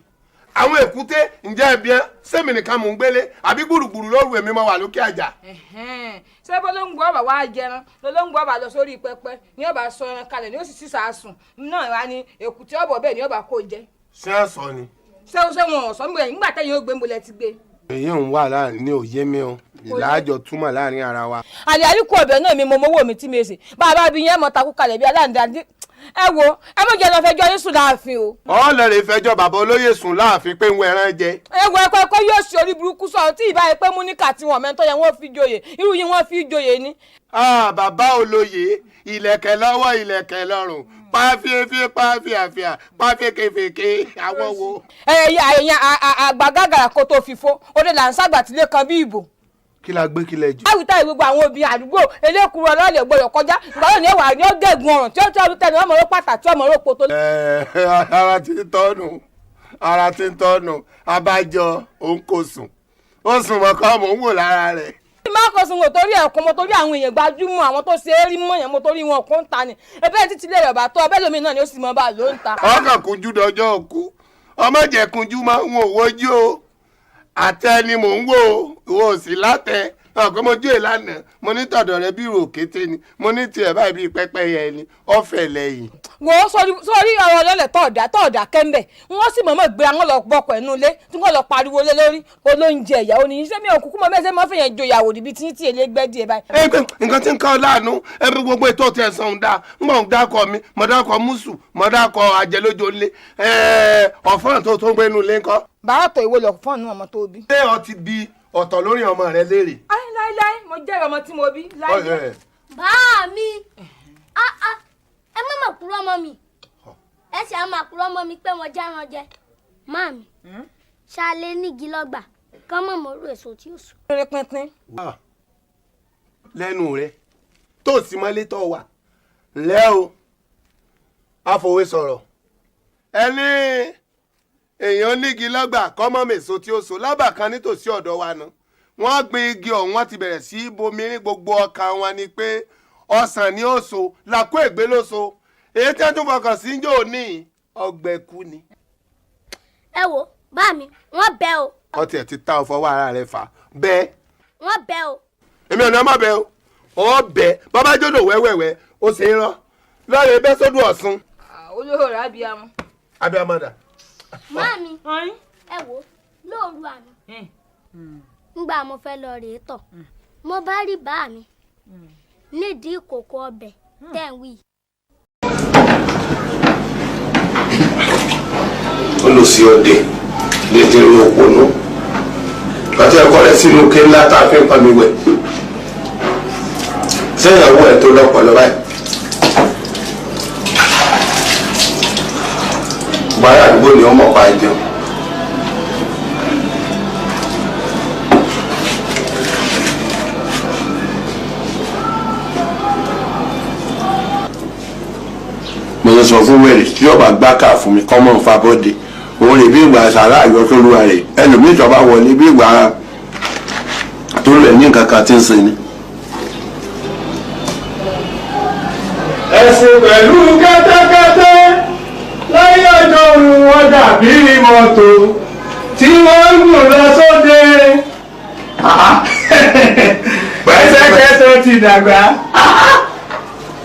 àwọn èkúté ǹjẹ́ ẹ̀bí ẹ́ sẹ́mi nìkan mò ń gbélé àbí gbùrùgbùrù lóru èmi máa wà lókè àjà.
ṣé bọ́lọ́ngbò ọba wá jẹran lọ́lọ́ngbò ọba lọ sórí pẹpẹ ní ọba sọ ẹran kalẹ̀ ní ó sì sísà sùn náà wá ní èkúté ọbọ̀ bẹ́ẹ̀ ní ọba kó jẹ.
ṣé ẹ sọ ni.
ṣé wọn ò sọ nígbà tẹ́yìn ó gbé mbọlẹ̀ ti gbé.
èyí ń wà láàrin ní òye mi o ìlàjọ túmọ̀ láàrin ara wa.
àlè àríkù ọbẹ̀ náà mi mo mowó mi tí mi ṣe bàbá bí yẹn mọ takú kalẹ̀ bí aláǹdàdí ẹ wo ẹ mọ̀ jẹ́ lọ fẹjọ́ yín sùn láàfin o.
ọlọ́rẹ̀ fẹjọ́ bàbá olóyè sùn láàfin pé ń wọ ẹran jẹ.
ẹ wo ẹ̀kọ́ ẹ̀kọ́ yóò ṣe orí burúkú sọ̀rọ̀ tí ìbá yẹ pé múníkà tí wọ́n mẹ́tọ́ yẹn wọ́n fi joyè irú yìí wọ́n fi joyè ni.
bàbá olóyè ìlẹ̀kẹ̀ lọ́wọ́ ìlẹ̀kẹ̀ lọ́rùn pàfíẹ́fíẹ́ pàfíàfíà pàfíẹ́kẹfẹ̀kẹ àwọn wo.
ẹ̀yìn àgbàgàgàrà kó tó fìfo òde là ń sàgbàtílé kan bí ìbò.
kí la gbé kí lẹ jù.
àwùjọ gbogbo àwọn obìnrin àdúgbò elékùrú ọlọ́ọ̀lẹ̀ gbọdọ̀ kọjá ìgbàlọ́ ní ẹwà ní ó gẹ̀gùn ọ̀rùn tí ó tẹ́ ọdún tẹ́ni ọmọ oró pàtàkì ọmọ oró poto.
ara ti ń tọ́nu abájọ òun kò sùn ó sùn mọ́kàn mò ń wò lára rẹ̀.
má kò sùn wò torí ẹ̀kọ́ mo torí àwọn èèyàn gbajúmọ̀ àwọn tó ṣe é rí mọ̀yàn mo torí wọn kò ń ta ni ẹbẹ́ títí lè rọ̀bà tó ọbẹ̀ lómi náà ni ó sì mọ́ bá ló ń ta.
ọkàn kunjú dọjọ́ òkú ọmọ jẹ́ kunjú máa ń wò wójú o àtẹ ni mò ń wò ìwọ òsì látẹ ọ̀pẹ́ mo jó ìlànà mo ní tọ̀dọ̀ rẹ bí ròkété ni mo ní tiẹ̀ báyìí bíi pẹ́pẹ́yẹ ni ọ̀fẹ́ lẹ́yìn.
wo sórí ọ̀rọ̀ ọlọ́lẹ̀ tọ̀ọ̀dà kẹ́ńbẹ̀ wọ́n sì mọ̀mọ́ gbé àwọn lọ bọkọ̀ ẹ̀nu ilé tí wọ́n lọ pariwo lé lórí olóúnjẹ ìyàwó ni iṣẹ́ mi ò kúkú mọ́ mẹ́sẹ̀ mọ́ fìyàn jo ìyàwó níbi tí tí èlé gbẹ́ díẹ̀ báyìí.
ẹ nǹkan tí ń kọ́ láàánú ẹbí gbogbo ètò tí ẹ sàn ń dá ń bọ̀ ń dákọ̀ mi mo dákọ̀ mùsù mo dákọ̀ àjẹlójó ńlé ọ̀fọ́n tó gbénu ilé ńkọ́.
bàárà tó ìwé lọ fọ́ọ̀nù ọmọ tó bí.
ṣé ọ ti bi ọ̀tọ̀ lórí ọmọ rẹ léèrè.
láíláí mo jẹ́ ọmọ tí mo bí láíláí.
báà mi ẹ má mà kúrò ọmọ mi ẹ sì á máa kúrò ọmọ mi pé mo jẹ́ran jẹ máa mi ṣáálé nígi lọ́gbà kán mọ̀ mọ́rú èso tí ó sùn.
rere pínpín.
lẹ́nu rẹ tó sì mọ́lé tó wà ńlẹ́ o àfọwé sọ̀rọ̀ ẹni èèyàn nígi lọ́gbà kọ́mọ́ mèso tí ó so lábà kan nítòsí ọ̀dọ̀ wa náà wọ́n gbin igi ọ̀hún wọ́n ti bẹ̀rẹ̀ sí bomirin gbogbo ọkàn wọn ni pé ọsàn ni ó so làkó ègbé ló so èyí tí wọ́n tún fọkàn sí jò ní ọgbẹ́kú ni.
ẹ wo bá mi wọ́n bẹ́ o.
ọtí ẹ ti ta ọ fọwọ́ ara rẹ fà bẹ́ẹ̀.
wọ́n bẹ́ o.
èmi ò ní ọmọ bẹ o ọ bẹ bàbá jòdò wẹ́wẹ́wẹ́ ó ṣe é rán lọ́ọ̀rẹ́ bẹ́ sódù ọ̀sùn.
olówó rẹ̀ abiyamọ.
abiyamọ dà.
Mami, ẹ wo lóòru àná ngbà mo fẹ́ lọ rèé tọ̀ mo bá rí bá mi nídìí ìkòkò ọbẹ̀ tẹ̀ ń wí.
ó lọ sí ọdẹ lédè rí òpónú àti ẹ̀kọ́ rẹ̀ sínú ké ńlá tá a fi ń pa mi wẹ̀ sẹ́yìn àwọn ẹ̀ tó lọ́pọ̀lọ́ báyìí. gbàrà àdúgbò ni ọmọ pa jẹun. mo lọ sọ fún wẹ̀rẹ̀ tí ọba gbá kà fún mi kọ́ mọ́ nfa bọ́dé òun lè bí ìgbà sàrà àyọkẹ́lúwa rẹ̀ ẹlòmíì tó bá wọlé bí ìgbà tó lẹ̀ ní nǹkan kan tí ń sin ni.
ẹ̀sìn pẹ̀lú kẹ́tẹ́kẹ́tẹ́ láyé ọjọ́ òun wọn dàbí mọ́tò tí wọ́n ń gùn lọ sóde. kẹ́tẹ́kẹ́tẹ́ ti dàgbà.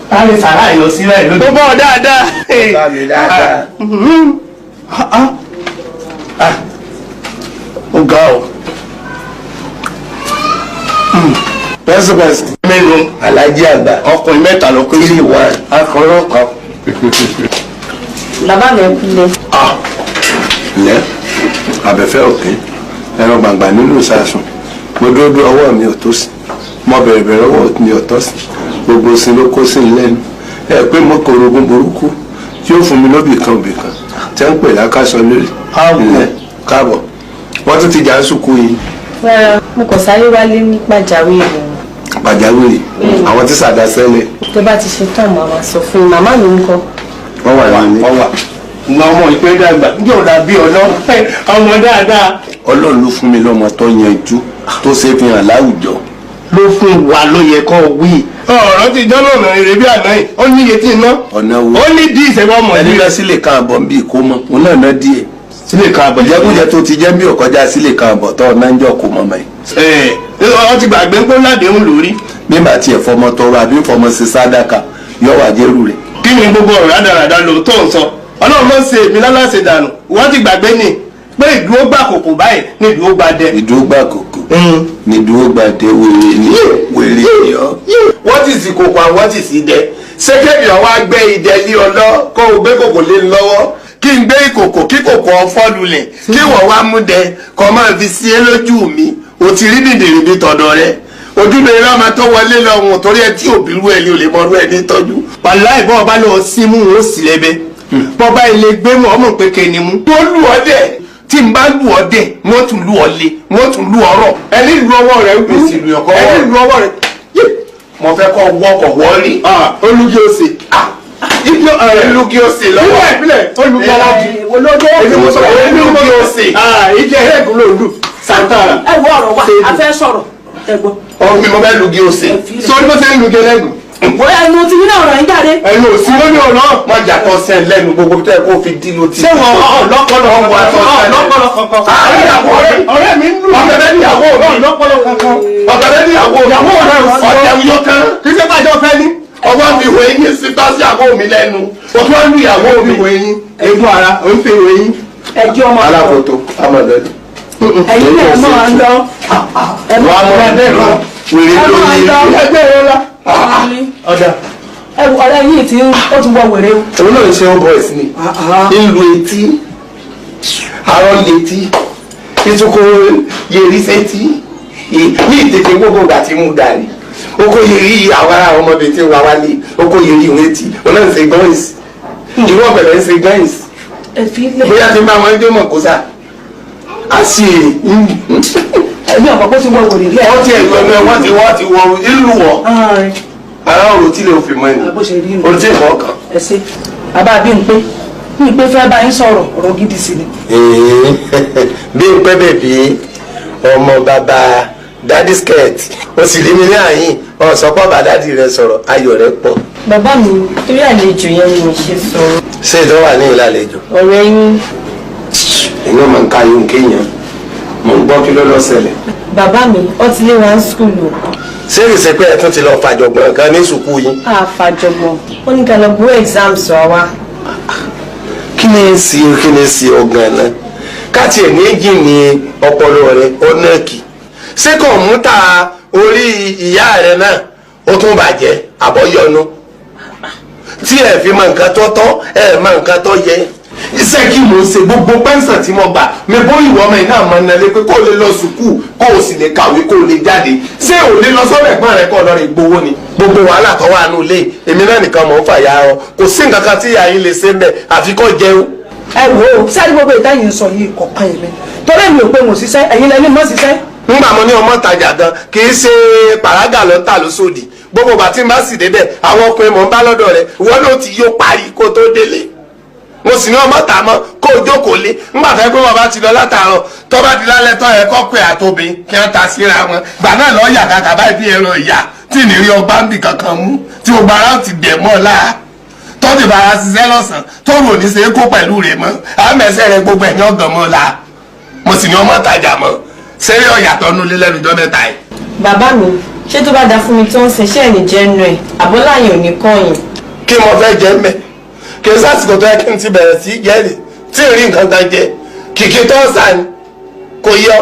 táyé sàrà yọ sílẹ̀ lójú.
tó bọ̀ dáadáa.
bá mi dáadáa.
ó ga ọ. pẹ́sìpẹ́sì.
mélòó alájí àgbà
ọkùnrin mẹ́ta ló pé sí ìwà rẹ̀.
akọ̀rọ̀ kan.
bàbá mi kúlẹ̀.
ǹlẹ́ abẹ́fẹ́ òkè ẹran gbàngbà nínú ìsásùn mo dúró ọwọ́ mi ò tó sí mo bẹ̀rẹ̀ ọwọ́ mi ò tọ́ sí gbogbo sin ló kó sí lẹ́nu ẹ pé mo kò rogún burúkú tí ó fún mi lóbì kan òbí kan tẹ́ ń pè lákàsọ lórí ǹlẹ́ káàbọ̀ wọ́n tún ti jà ń sùkú yìí.
rárá mo kàn sáré wálé ní pàjáwìrì.
pàjáwìrì àwọn tí sàdá sẹ́lẹ̀.
tó bá ti ṣe tán màmá sọ fún mi màmá mi ń kọ́.
ọwà ìgbà ọmọ ìpẹ́ dàgbà yóò dà bí ọmọ dáadáa. Ọlọ́run ló fún mi lọ́mọ tó yanjú tó ṣe fi hàn láwùjọ. Ló fún wa ló yẹ kó wí. Ọ̀rọ̀ ti jọ́nà ọ̀nà èrè bí àná yìí ó ní iye tí ń ná. Ọ̀nà wo ó ní dí ìṣẹ́wọ́ ọmọ yìí. Ẹni lọ sílé kan àbọ̀ ń bí kó mọ́ òun náà ná díẹ̀. Sílé kan àbọ̀ jẹ́kújẹ́ tó ti jẹ́ bí ọ̀kọ́já sílé kan àbọ̀ tó ọ̀nà ń jọ kó mọ́ mọ́ yìí. Ọ ti gbàgbé ń pé ládéhùn lórí. Bí màá tiẹ̀ fọmọ tọrọ àbí fọmọ ṣe sádàkà yọ wà jẹ́rù rẹ̀. Kí ni gbogbo ọ̀rọ̀ rádaràda ló tó ń sọ? Ọlọ́run ló ń ṣe èmi lálàsè dànù wọ́n ti gbàgbé ni pé ìdúró gbà kòkò báyìí ní ìdúró gbà dẹ. Ìdúró gbà kòkò ní ìdúró gbà dẹ wèrè ni ọ. Wọ́n ti sì kòkò àwọn ti sì dẹ. Ṣékèbì ọwọ́ gbé ìdẹ lé ọ lọ kó o gbé kòkò lé lọ́wọ́ kí n gbé ìkòkò kí kòkò ọ̀fọ́ lulẹ̀ kí wọ́n wá mú dẹ kọ́ máa fi sí é lójú mi. O ti rí dìndìnrín bí tọ̀dọ̀ rẹ. Ojúlé rẹ ọmọ tó wọlé lọ́hùn torí ẹ tí òbí rú ẹ lé o lè mọ rú ẹ ní tọ́jú. Wàláhì bọ́ ọba lọ sí mú o sì lẹ́bẹ̀. Bọ́ba ilé gbé mọ́ ọmọ pé kéne mú. Wọ́n lù ọ́ dẹ̀ tí n bá lù ọ́ dẹ̀ wọ́n tún lù ọ́ lé wọ́n tún lù ọ̀rọ̀. Ẹni lu ọwọ́ rẹ̀ wú ẹni lu ọwọ́ rẹ̀ mo fẹ́ kọ́ wọ́kọ̀ wọ́ọ́rí. Olùkí ose. Olùkí ose lọ́wọ́. Ìpínlẹ̀ olùkí alájí. Olùkí ose. Ìjẹ́ ẹ̀gún ló lù. Santara.
Ẹ wọ ọ̀rọ̀ wa a fẹ́ sọ̀rọ̀ ẹ gbọ́.
Ọ̀rọ̀ mi mo fẹ́ lùgí ose. Sọ ni mo ṣe ń lùgí ẹlẹ́gùn.
Bóyá ẹnu ti ní ọ̀rọ̀ yín jáde.
Ẹnu òsì lórí ọ̀rọ̀ wọn jà tọ́ sẹ́ẹ̀ lẹ́nu gbogbo tẹ́ kó fi dí ló ti. Ṣé wọn lọ́pọ̀lọ́ kankan? Ọ̀rẹ́ mi ń lù. Ọ̀bẹ̀rẹ̀ níyàwó mi. Lọ́pọ̀lọ́ kankan. Ọ̀bẹ̀rẹ̀ níyàwó mi. Ọ̀tẹ̀ wíyọ kan. Kí ṣe bàjọ́ fẹ́ ní? Ọwọ́ mi ìwé yín sí tọ́sí àwọ̀ mi lẹ́nu. O tún wá ń lu ìyàwó mi. Ìwé yín. Egun ara. O ń fi ìwé yín. Ẹjọ́ ọmọ. Alákòótó. Amọ̀lẹ́ni.
Ẹ̀yin náà máa ń lọ. Ẹ máa ń lọ.
Wèrè lórí ẹgbẹ́ rẹ la. Ọ̀dà.
Ẹ wọ ọ̀rẹ́ yìí tí ó ti wọ wèrè o.
Òun náà ń ṣe ọ̀bọ̀ ẹ̀sìn ni. Ìlú etí. Arọ́ létí. Ìtukọ̀ yẹrí sẹ́tí. Ní ìtẹ̀tẹ̀ gbogbo ìgbà tí mú gàrí. Oko yẹrí àwọn ará ọmọdé tí wà wálé. Oko yẹrí ìwé etí. Òun náà ń ṣe gọ́ìsì. Ìwọ ọ̀bẹ̀rẹ̀ ń ṣe gọ́ìsì. Bóyá ti máa wọn ẹjọ́ mọ̀ kó sá. Àṣì
ẹ̀mí ọ̀pọ̀ bó ti wọ wèrè rí ẹ̀.
Wọ́n ti ẹ̀gbọ́n mi wọ́n ti wọ ìlú wọ̀. Ara ọ̀rọ̀ tí lè fi mọ́ ẹni.
Bó ṣe rí nù.
Orí tí ìfọ̀ kan.
Ẹ ṣe bàbá Bímpé fẹ́ bá yín sọ̀rọ̀ ọ̀rọ̀ gidi sí ni.
Bímpé bèbí ọmọ bàbá dádì Skits ó sì rí mi ní àyín ọ̀sọ́pọ̀ bá dádì rẹ sọ̀rọ̀ ayọ̀ rẹ pọ̀.
Bàbá mi torí àlejò yẹn ni mo ṣe sọ̀rọ̀.
Ṣé ìdánwò wà ní ìlàlejò?
Ọ̀rẹ́ yín.
Èmi máa ń ka yóò kéèyàn mo ń gbọ́ kí ló lọ ṣẹlẹ̀.
Bàbá mi ó ti lé wa ní skúlù.
Ṣé ìrìnsẹ̀ pé ẹ tún ti lọ fàjọgbọ̀n kan ní sùkúù yín?
Fàjọgbọ̀n ó ní ká lọ gbọ́ exams wa.
Kí ni sí ọgàn náà? Káàtì ẹ̀ ní èjì ní ọpọlọ rẹ ọ̀nàkì. Ṣé kọ̀m̀pútà orí ìyá rẹ náà ó tún bàjẹ́ àbọ̀yọnu? Tí ẹ fi mọ nǹkan tó tọ́ ẹ mọ nǹkan tó yẹ. Iṣẹ́ kí mo ṣe gbogbo pẹ́ńsàn tí mo gbà mi bó ìwọ ọmọ iná mọ nílé pé kó lè lọ sùkúù kó o sì lè kàwé kó o lè jáde ṣé ò lè lọ sọ́dọ̀ ẹ̀gbọ́n rẹ kó o lọ rè gbowó ni. Gbogbo wàhálà tó wà nù lé èmi náà nìkan mọ̀ ń fàyà ọ kò sí nǹkan kan tí ìyá yín lè ṣe ń bẹ̀ àfi kó jẹun.
Ẹ wò ó sáré gbogbo ìtàn yìí sọ yìí kọ̀ọ̀kan yìí mi torí èmi ò pé mo ṣiṣẹ́ ẹ̀yin lẹ́ni mọ́ ṣiṣẹ́.
Nígbà mo ní ọmọ tajà gan kì í ṣe pàrágà ló ń tà lóṣòdì gbogbo bàtí má sì débẹ̀ àwọn ọkùnrin mọ̀ ń bá lọ́dọ̀ rẹ̀ wọ́n ló ti yó parí kó tó délé mo sì ní ọmọ tà mọ kó o jókòó lé ńgbà fẹ́ pé wọn bá ti lọ látàárọ̀ tó bá di lálẹ́ tó yẹ kó pé àtòbí kí wọ́n ta síra wọn gbà náà lọ́ọ́ yà kàkà báyìí bí ẹran ìyá tí ní rí ọgbà ń bì kankan mú tí gbogbo ara ti dẹ̀ mọ́ láà tó ti bára ṣiṣẹ́ lọ́sàn-án tó rò ní ṣe é kó pẹ̀lú rẹ̀ mọ́ àmẹ́sẹ̀ rẹ̀ gbogbo ẹ̀yìn ọ̀gàn mọ́ láà mo sì ní ọmọ tajà mọ́ sẹ́rí ọ̀yàtọ̀ nulẹ̀ lẹ́nu ìjọ mẹ́ta yìí.
Bàbá mi ṣé tó bá da fún mi tó ń ṣe iṣẹ́ ẹ̀ ní jẹ́nu ẹ̀ àbọ́láyìn ò ní kọ́yìn.
Kí mo fẹ́ jẹ́ mẹ́ kì í sásìkò tó yẹ kí n ti bẹ̀rẹ̀ sí jẹ́rìí tí ì rí nǹkan kan jẹ kìkì tó ń sàn kò yọ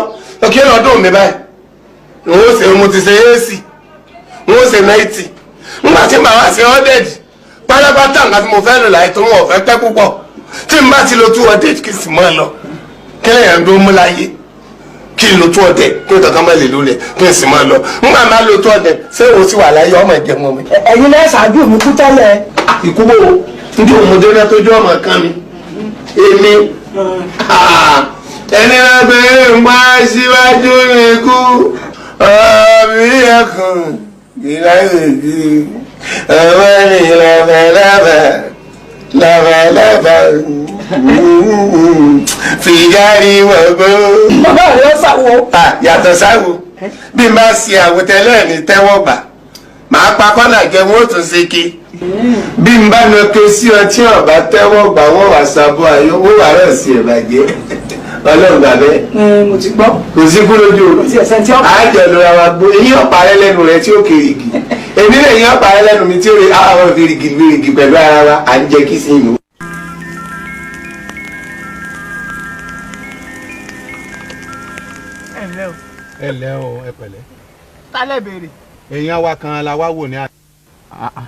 òkè lọ́dún mi báyìí n ó ṣe mo ti ṣe AC n ó ṣe 90 nígbà tí màá ṣe 100 pátápátá nǹkan tí mo fẹ́ lò láì tó wọn ò fẹ́ pẹ́ púpọ̀ tí n bá ti lo 200 kì í sì mọ́ ẹ lọ kí lèèyàn tó mú láyé kí n lo 200 kí n kankan má lè lò lẹ̀ kí n sì mọ́ ẹ lọ nígbà máa lo 200 ṣé o sì wà láyé ọmọ ìjẹun mi.
Ẹ̀yin lẹ́ ṣáájú mi kú tẹ́lẹ̀.
Ìkúbò ndí òmùdé náà tó jẹ́ ọmọ kan mi èmi ẹni náà pé ń pa síwájú ikú ọ̀bí ẹ̀kùn ìlànà ìdí ọmọ ní ìlànà labalábá fìgárí wọ̀gbọ́.
bàbá rẹ̀ sáwo.
yàtọ̀ sáwo bí n bá ṣe àwòtẹ́lẹ̀ ní tẹ́wọ́ gbà màá pa kọ́nà jẹ wọ́n tún ṣe ké bí n bá lọ ké sí ọ tí ọba tẹ́wọ́ gbà wọ́n wà sábọ̀ ayé owó wà rẹ̀ sí ẹ̀ bàjẹ́ ọlọ́run gbàgbé.
mo ti gbọ́.
kò sí kú lójú o àjọ lóra wa gbó eyín ọ̀pá rẹ lẹ́nu rẹ tí ó kéré gì èmi lè yín ọ̀pá rẹ lẹ́nu mi tí ó rí àwọn fìrìgì pẹ̀lú ara wa à ń jẹ kí sí ìlú.
ẹ lẹ́ o ẹ pẹ̀lẹ́.
tálẹ̀ béèrè.
èèyàn wa kan la wá wò ní àná.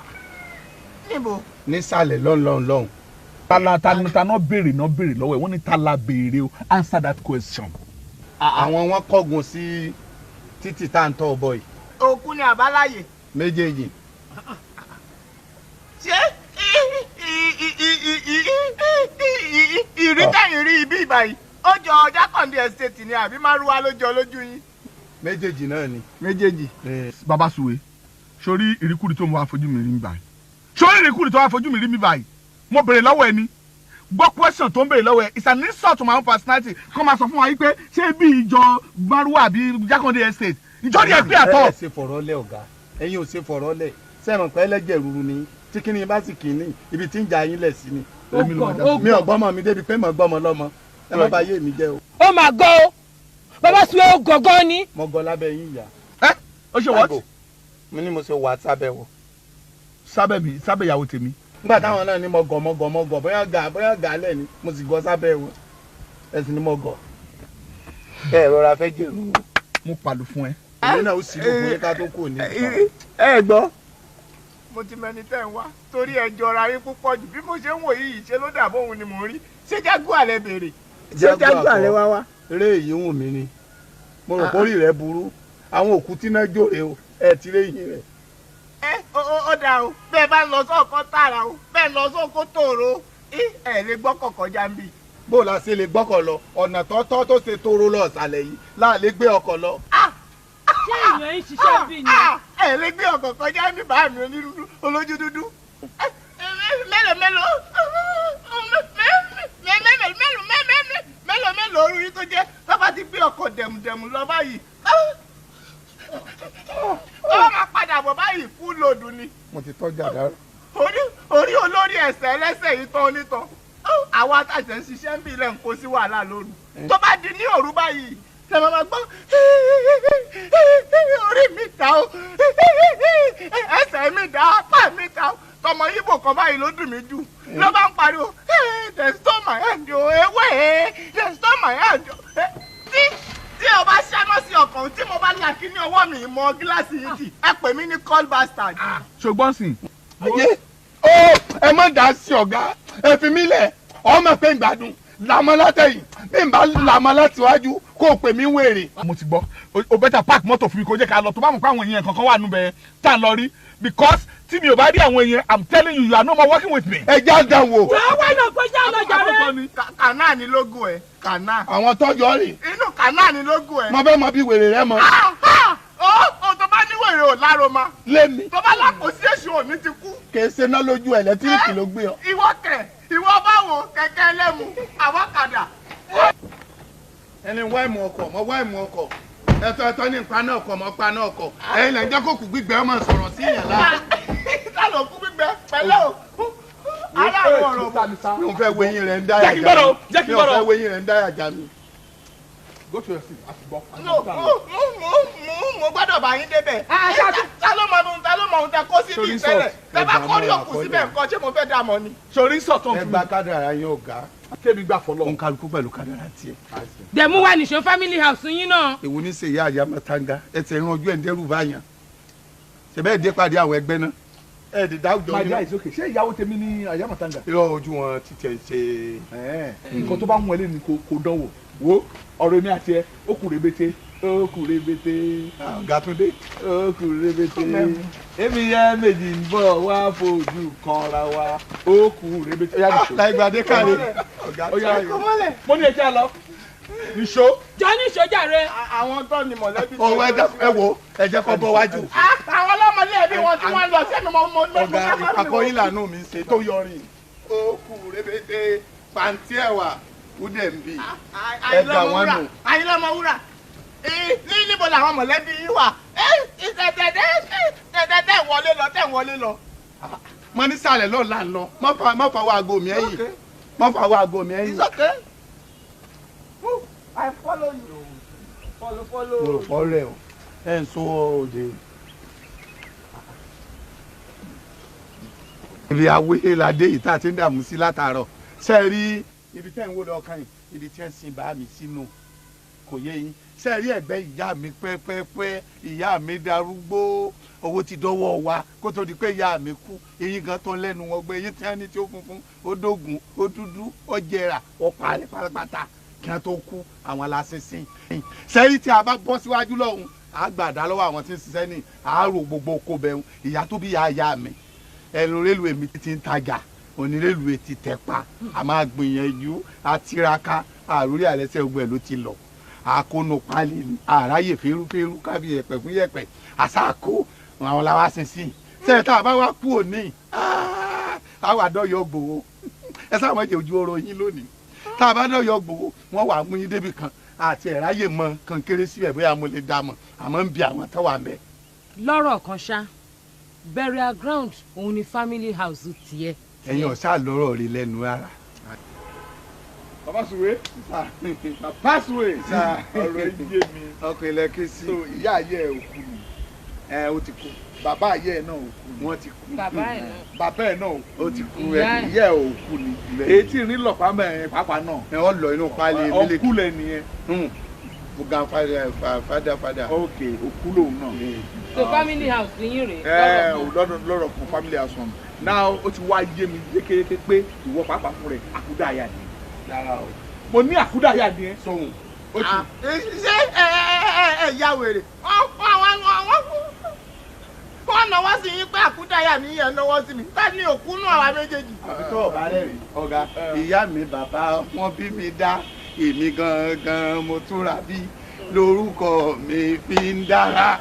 níbo.
nísàlẹ̀ lọ́hùn.
tana béèrè lọ́wọ́ ẹ̀ wọ́n ní tala béèrè o answer that question.
àwọn wọn kọ́gun sí títí tá à ń tọ́ ọ bọ̀ yìí.
òkú ni àbáláyé.
méjèèjì.
ṣé ìrítẹ̀yìn rí ibi ìbàyí ó jọ Jákàndé estate ni àbí márùwá ló jọ lójú yín.
méjèèjì náà ni.
méjèèjì.
Baba Suwe sórí ìrìkúri tó wá fojú mi rí mi báyìí sórí ìrìkúri tó wá fojú mi rí mi báyìí mo béèrè lọ́wọ́ ẹni gbọ́ question tó ń béèrè lọ́wọ́ ẹ it's an insult to my own personality kọ́ máa sọ fún wa yìí pé ṣé bí ìjọ márùwá àbí Jákàndé estate ìjọ ni ẹ pé àtọ.
ẹ ṣe fọ̀rọ̀ lẹ̀ ọ̀gá ẹ̀yin ò ṣe fọ̀rọ̀ lẹ̀ sẹ́wọ̀n pẹ́ lẹ́jẹ̀ ruru ni tí kíni bá sì kì í ní ibi tí ń jà yín lẹ̀ sí ni. mi ò gbọ́mọ mi débi pé mo gbọ́mọ lọ́mọ ẹ má bá yé mi jẹ́ o.
ó mà gọ o Baba Suwe ó gọgọ ni.
mo gọ lábẹ́ yín ìyá.
ẹ ó ṣe what.
mo ní mo ṣe wà sábẹ́ wọ.
sábẹ́ ìyàwó tèmi.
nígbà táwọn náà ní mo gọ bóyá gà lẹ̀ ni mo sì gọ sábẹ́ wọn ẹ̀sìn ni mo gọ. ẹ rọra fẹ́ jèrò.
mo pàlù fún ẹ.
èmi náà ó sì lò fún yín ká tó kù ní.
ẹ gbọ́. mo ti mẹni tẹ́ ń wá torí ẹ jọra yín púpọ̀ jù bí mo ṣe ń wò yìí ṣe ló dà bóun ni mò ń rí ṣé Jaguar lẹ béèrè ṣé Jaguar lẹ wá wá.
eré èyí wù mí ni mo rò pórí rẹ burú àwọn òkú tí náà jòrè o ẹ ti lé yìí rẹ.
ó dà o bẹ́ẹ̀ bá lọ sọ́ọ̀kan tààrà o bẹ́ẹ̀ lọ sọ́ọ̀kan tòrò ẹ lè gbọ́kọ̀ kọjá ń bì.
bó la ṣe lè gbọ́kọ̀ lọ ọ̀nà tọ́tọ́ tó ṣe tóró lọ ṣàlẹ̀ yìí láàlẹ́ gbé ọkọ̀ lọ.
ṣé ìyẹn ń ṣiṣẹ́ bí ni.
ẹ lè gbé ọkọ̀ kọjá ń bì bá mi olójú dúdú. mélòó orí yìí tó jẹ́ tọ́ba ti gbé ọkọ̀ dẹ̀mùdẹ̀mù lọ báyìí ó máa padà bọ̀ báyìí fún lòdù ni.
mo ti tọ́jú àdáró.
orí olórí ẹsẹ̀ ẹlẹ́sẹ̀ yìí tán onítàn àwa àtàṣe ń ṣiṣẹ́ ń bí ilẹ̀ ń kó sí wàhálà lóru tó bá di ní òru báyìí tẹ máa gbọ́ orí mi ta o ẹsẹ̀ mi dá apá mi ta o tọmọ Ìgbò kan báyìí ló dùn mí jù ló bá ń pariwo they stole my hand o ewé they stole my hand o tí o bá ṣáná sí ọkàn tí mo bá là kí ní ọwọ́ mi mọ gíláàsì yìí jì ẹ pè mí ní call bastard.
ṣùgbọ́n sìn.
ẹ má dá sí ọ̀gá ẹ fi mí lẹ̀ ọmọ pé gbádùn làmọ́ látẹ̀yìn bí n bá làmọ́ láti wájú kó o pè mí wèrè.
mo ti gbọ́ o better park mọ́tò fún mi kó jẹ́ ká lọ tó bá mọ̀ pé àwọn èèyàn kankan wà níbẹ̀ tá à ń lọ rí because tí mi ò bá rí àwọn èèyàn I'm telling you you are no more working with me.
ẹ já dán wò.
wàá wá náà kó já lọ jàre.
kànáà ni lógo ẹ kànáà.
àwọn tọ́jọ́ rè.
inú kànáà ni lógo ẹ.
mo fẹ́ mọ bí wèrè rẹ mọ.
ó tó bá ní wèrè ò láró ma.
lémi.
tó bá lákòósí èṣù òní ti kú.
kì í ṣe ná lójú ẹ̀lẹ́tíríkì ló gbé ọ.
ìwọ báwo kẹ̀kẹ́ ẹlẹ́mu àwọ̀kadà.
ẹni wá ìmọ̀ ọkọ̀ mọ wá ìmọ̀ ọkọ̀ ẹ̀tọ́ ní ìpaná ọkọ̀ mọ paná ọkọ̀ ẹ̀yin lẹ́yìn jẹ́ kó kù gbígbẹ́ ọmọ sọ̀rọ̀ sí ìyàn lára.
tá ló kú gbígbẹ́ pẹ̀lẹ́ o. aláwọ̀ ọ̀rọ̀ bọ̀.
mi ò fẹ́ wẹ̀yìn rẹ̀ ń dáyà já mi. mi ò fẹ́ wẹ̀yìn rẹ̀ ń dáyà já mi.
go to your seat àtìgbọ́.
mo gbọ́dọ̀ bá yín débẹ̀. ta ló mọ ohun tẹ kó síbi ìtẹ́lẹ̀ tẹ bá kọ́ rí òkú síbẹ̀ nǹkan ṣé mo fẹ́ dà mọ́ ni.
sori sọ̀tọ̀ fún mi.
ẹ gba kádàrá yín ọ̀gá.
kémi gbà fọlọ́.
òun kálukú pẹ̀lú kádàrá tiẹ̀.
dẹ̀mú wa nìṣó family house yín náà.
èwo ní sèyí àyà mọ́tàngá ẹsẹ̀ ìran ojú ẹ̀ ń dẹ́rù báyàn. ṣẹ̀bẹ́ dé pàdé àwọn ẹgbẹ́ náà. ẹ dì dá òjò
my dear is okay ṣé ìyàwó tèmi ní àyà mọ́tàngá.
irọ́ ojú wọn ti tẹ̀ ṣe.
nǹkan tó bá ń wọlé ni kò dánwò wo ọ̀rọ̀ èmi àti ẹ ó kù rébété ó kù rébété.
Gàtúndé.
ó kù rébété. èmi yẹ méjì ń bọ̀ wá fojú kanra wa ó kù rébété.
láìgbàdé káre.
mo ní ẹjẹ lọ. nìṣó.
jọ nìṣó jàre.
àwọn tó ní mọ̀lẹ́bí.
ọwọ́ ẹ wo ẹ jẹ́ kó bọ́ wájú.
àwọn ọlọ́mọdé ẹbí wọn tí wọ́n lọ sẹ́nu mọ́.
ọ̀gá ìpàkọ́ yín lànà mi ṣe tó yọrin ó kù rébété pàǹtí ẹ̀wà kúdẹ̀ ń bì ẹ̀dá wọn nù.
Ayélujára níbo làwọn mọ̀lẹ́bí yín wà? Tẹ̀ wọlé lọ.
Mo ní sàlẹ̀ lọ́ọ̀ là ń lọ má fa wá aago mi ẹ̀yìn má fa wá aago mi ẹ̀yìn.
It's okay. I follow you. Follow.
Mo rò fọ́ rẹ̀ o ẹ̀ ń sọ òde. Ibi awé ládé yìí tá a ti ń dààmú sí látàárọ̀ ṣe rí ibi tẹ́ ń wó lọ́ọ́ kan yìí ibi tí ń sin bá mi sínú kò yé yín ṣe rí ẹ̀gbẹ́ ìyá mi pẹ́pẹ́pẹ́ ìyá mi darúgbó owó ti dọ́wọ́ wa kó tó di pé ìyá mi kú eyín gan tó lẹ́nu wọn gbé eyín tí wọ́n ní tí ó funfun ó dógùn ó dúdú ó jẹrà ó parí pátápátá kí wọ́n tó kú àwọn aláṣẹ́sìn. ṣe rí tí a bá bọ́ síwájú lọ́hùn àgbàdá lọ́wọ́ àwọn tí ń ṣiṣẹ́ ní àárò gbogbo oko bẹ̀rù ìyá tó bí ìyá mi ẹnu rélùwé mi ti ń tajà onírélùwé ti tẹpa a máa gbìyànjú àtiraka àròrí àlẹsẹ ogun ẹ ló ti lọ àkónú pálí àráyè fẹrúfẹrú kábí yẹpẹ fún yẹpẹ àṣàkó àwọn làwa sínsìn sẹẹta bá wá kú òní àwọn àdọyọ gbòó ẹ sáwọn jẹ ojú ọ̀rọ̀ yín lónìí tá a bá dọyọ gbòó wọn wà mú yín débi kan àti ẹráyè mọ kan kéré síbẹ̀ bóyá mo lè dá mọ̀ àmọ́ ń bi àwọn tó wà ńbẹ̀.
lọ́rọ̀ kan ṣá burial ground òun ni family house tiẹ̀.
ẹ̀yin ọ̀sá lọ́rọ̀ rí lẹ́nu rárá.
Baba Suwe Baba Suwe ọ̀rọ̀ yé mi
ọkọ̀ ilẹ̀ ké sí.
ìyá ayé ẹ̀ òkú ni ó ti kú bàbá ayé ẹ̀ náà òkú ni
wọ́n ti kú
bàbá ẹ̀ náà
bàbá ẹ̀ náà
ó ti kú
ìyá ẹ̀ òkú ni èyí tí ìrìn lọ̀pá mẹ́rin pàápàá náà
ẹ wọ́n lọ inú pálí mílíkì
ọkú lẹ̀ nìyẹn.
bugan fada.
ok òkú lòun náà.
so family house ni yín rèé.
lọ́rọ̀ fún family house one now ó ti wá yé mi yékéyéké pé ìwọ pàápàá fún rẹ̀ àkúdàáyà ni.
rárá o.
mo ní àkúdàáyà ni ẹ.
sóhun.
ṣé ẹ ya wèrè wọ́n náwó sí yín pé àkúdàáyà mi yẹn náwó sí mi tá ní òkú náà àwa méjèèjì.
àbí tó o bá rẹ̀ rí ọ̀gá ìyá mi bàbá wọn bí mi dá èmi gangan mo túnra bí lórúkọ mi fi ń dára.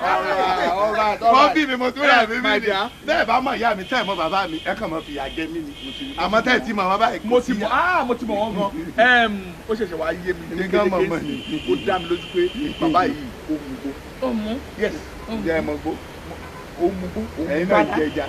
wọ́n bí mi mo túnra bí mi ni bẹ́ẹ̀ bá mọ̀ ìyá mi tẹ́ ẹ̀ mọ́ bàbá mi ẹ̀ kàn mọ́ fìyà jẹ mí ni àmọ́ tẹ́ ẹ̀ tí màmá báyìí kò sí.
mo ti mọ̀ wọ́n gan ó ṣẹ̀ṣẹ̀ wá yé mi ní kékeré ó dá mi lójú pé bàbá yìí ó mú gbó.
ó mú.
yes
ǹjẹ́ ẹ mọ̀ gbó.
ó mú gbó.
ẹ̀yin náà jẹ ẹja.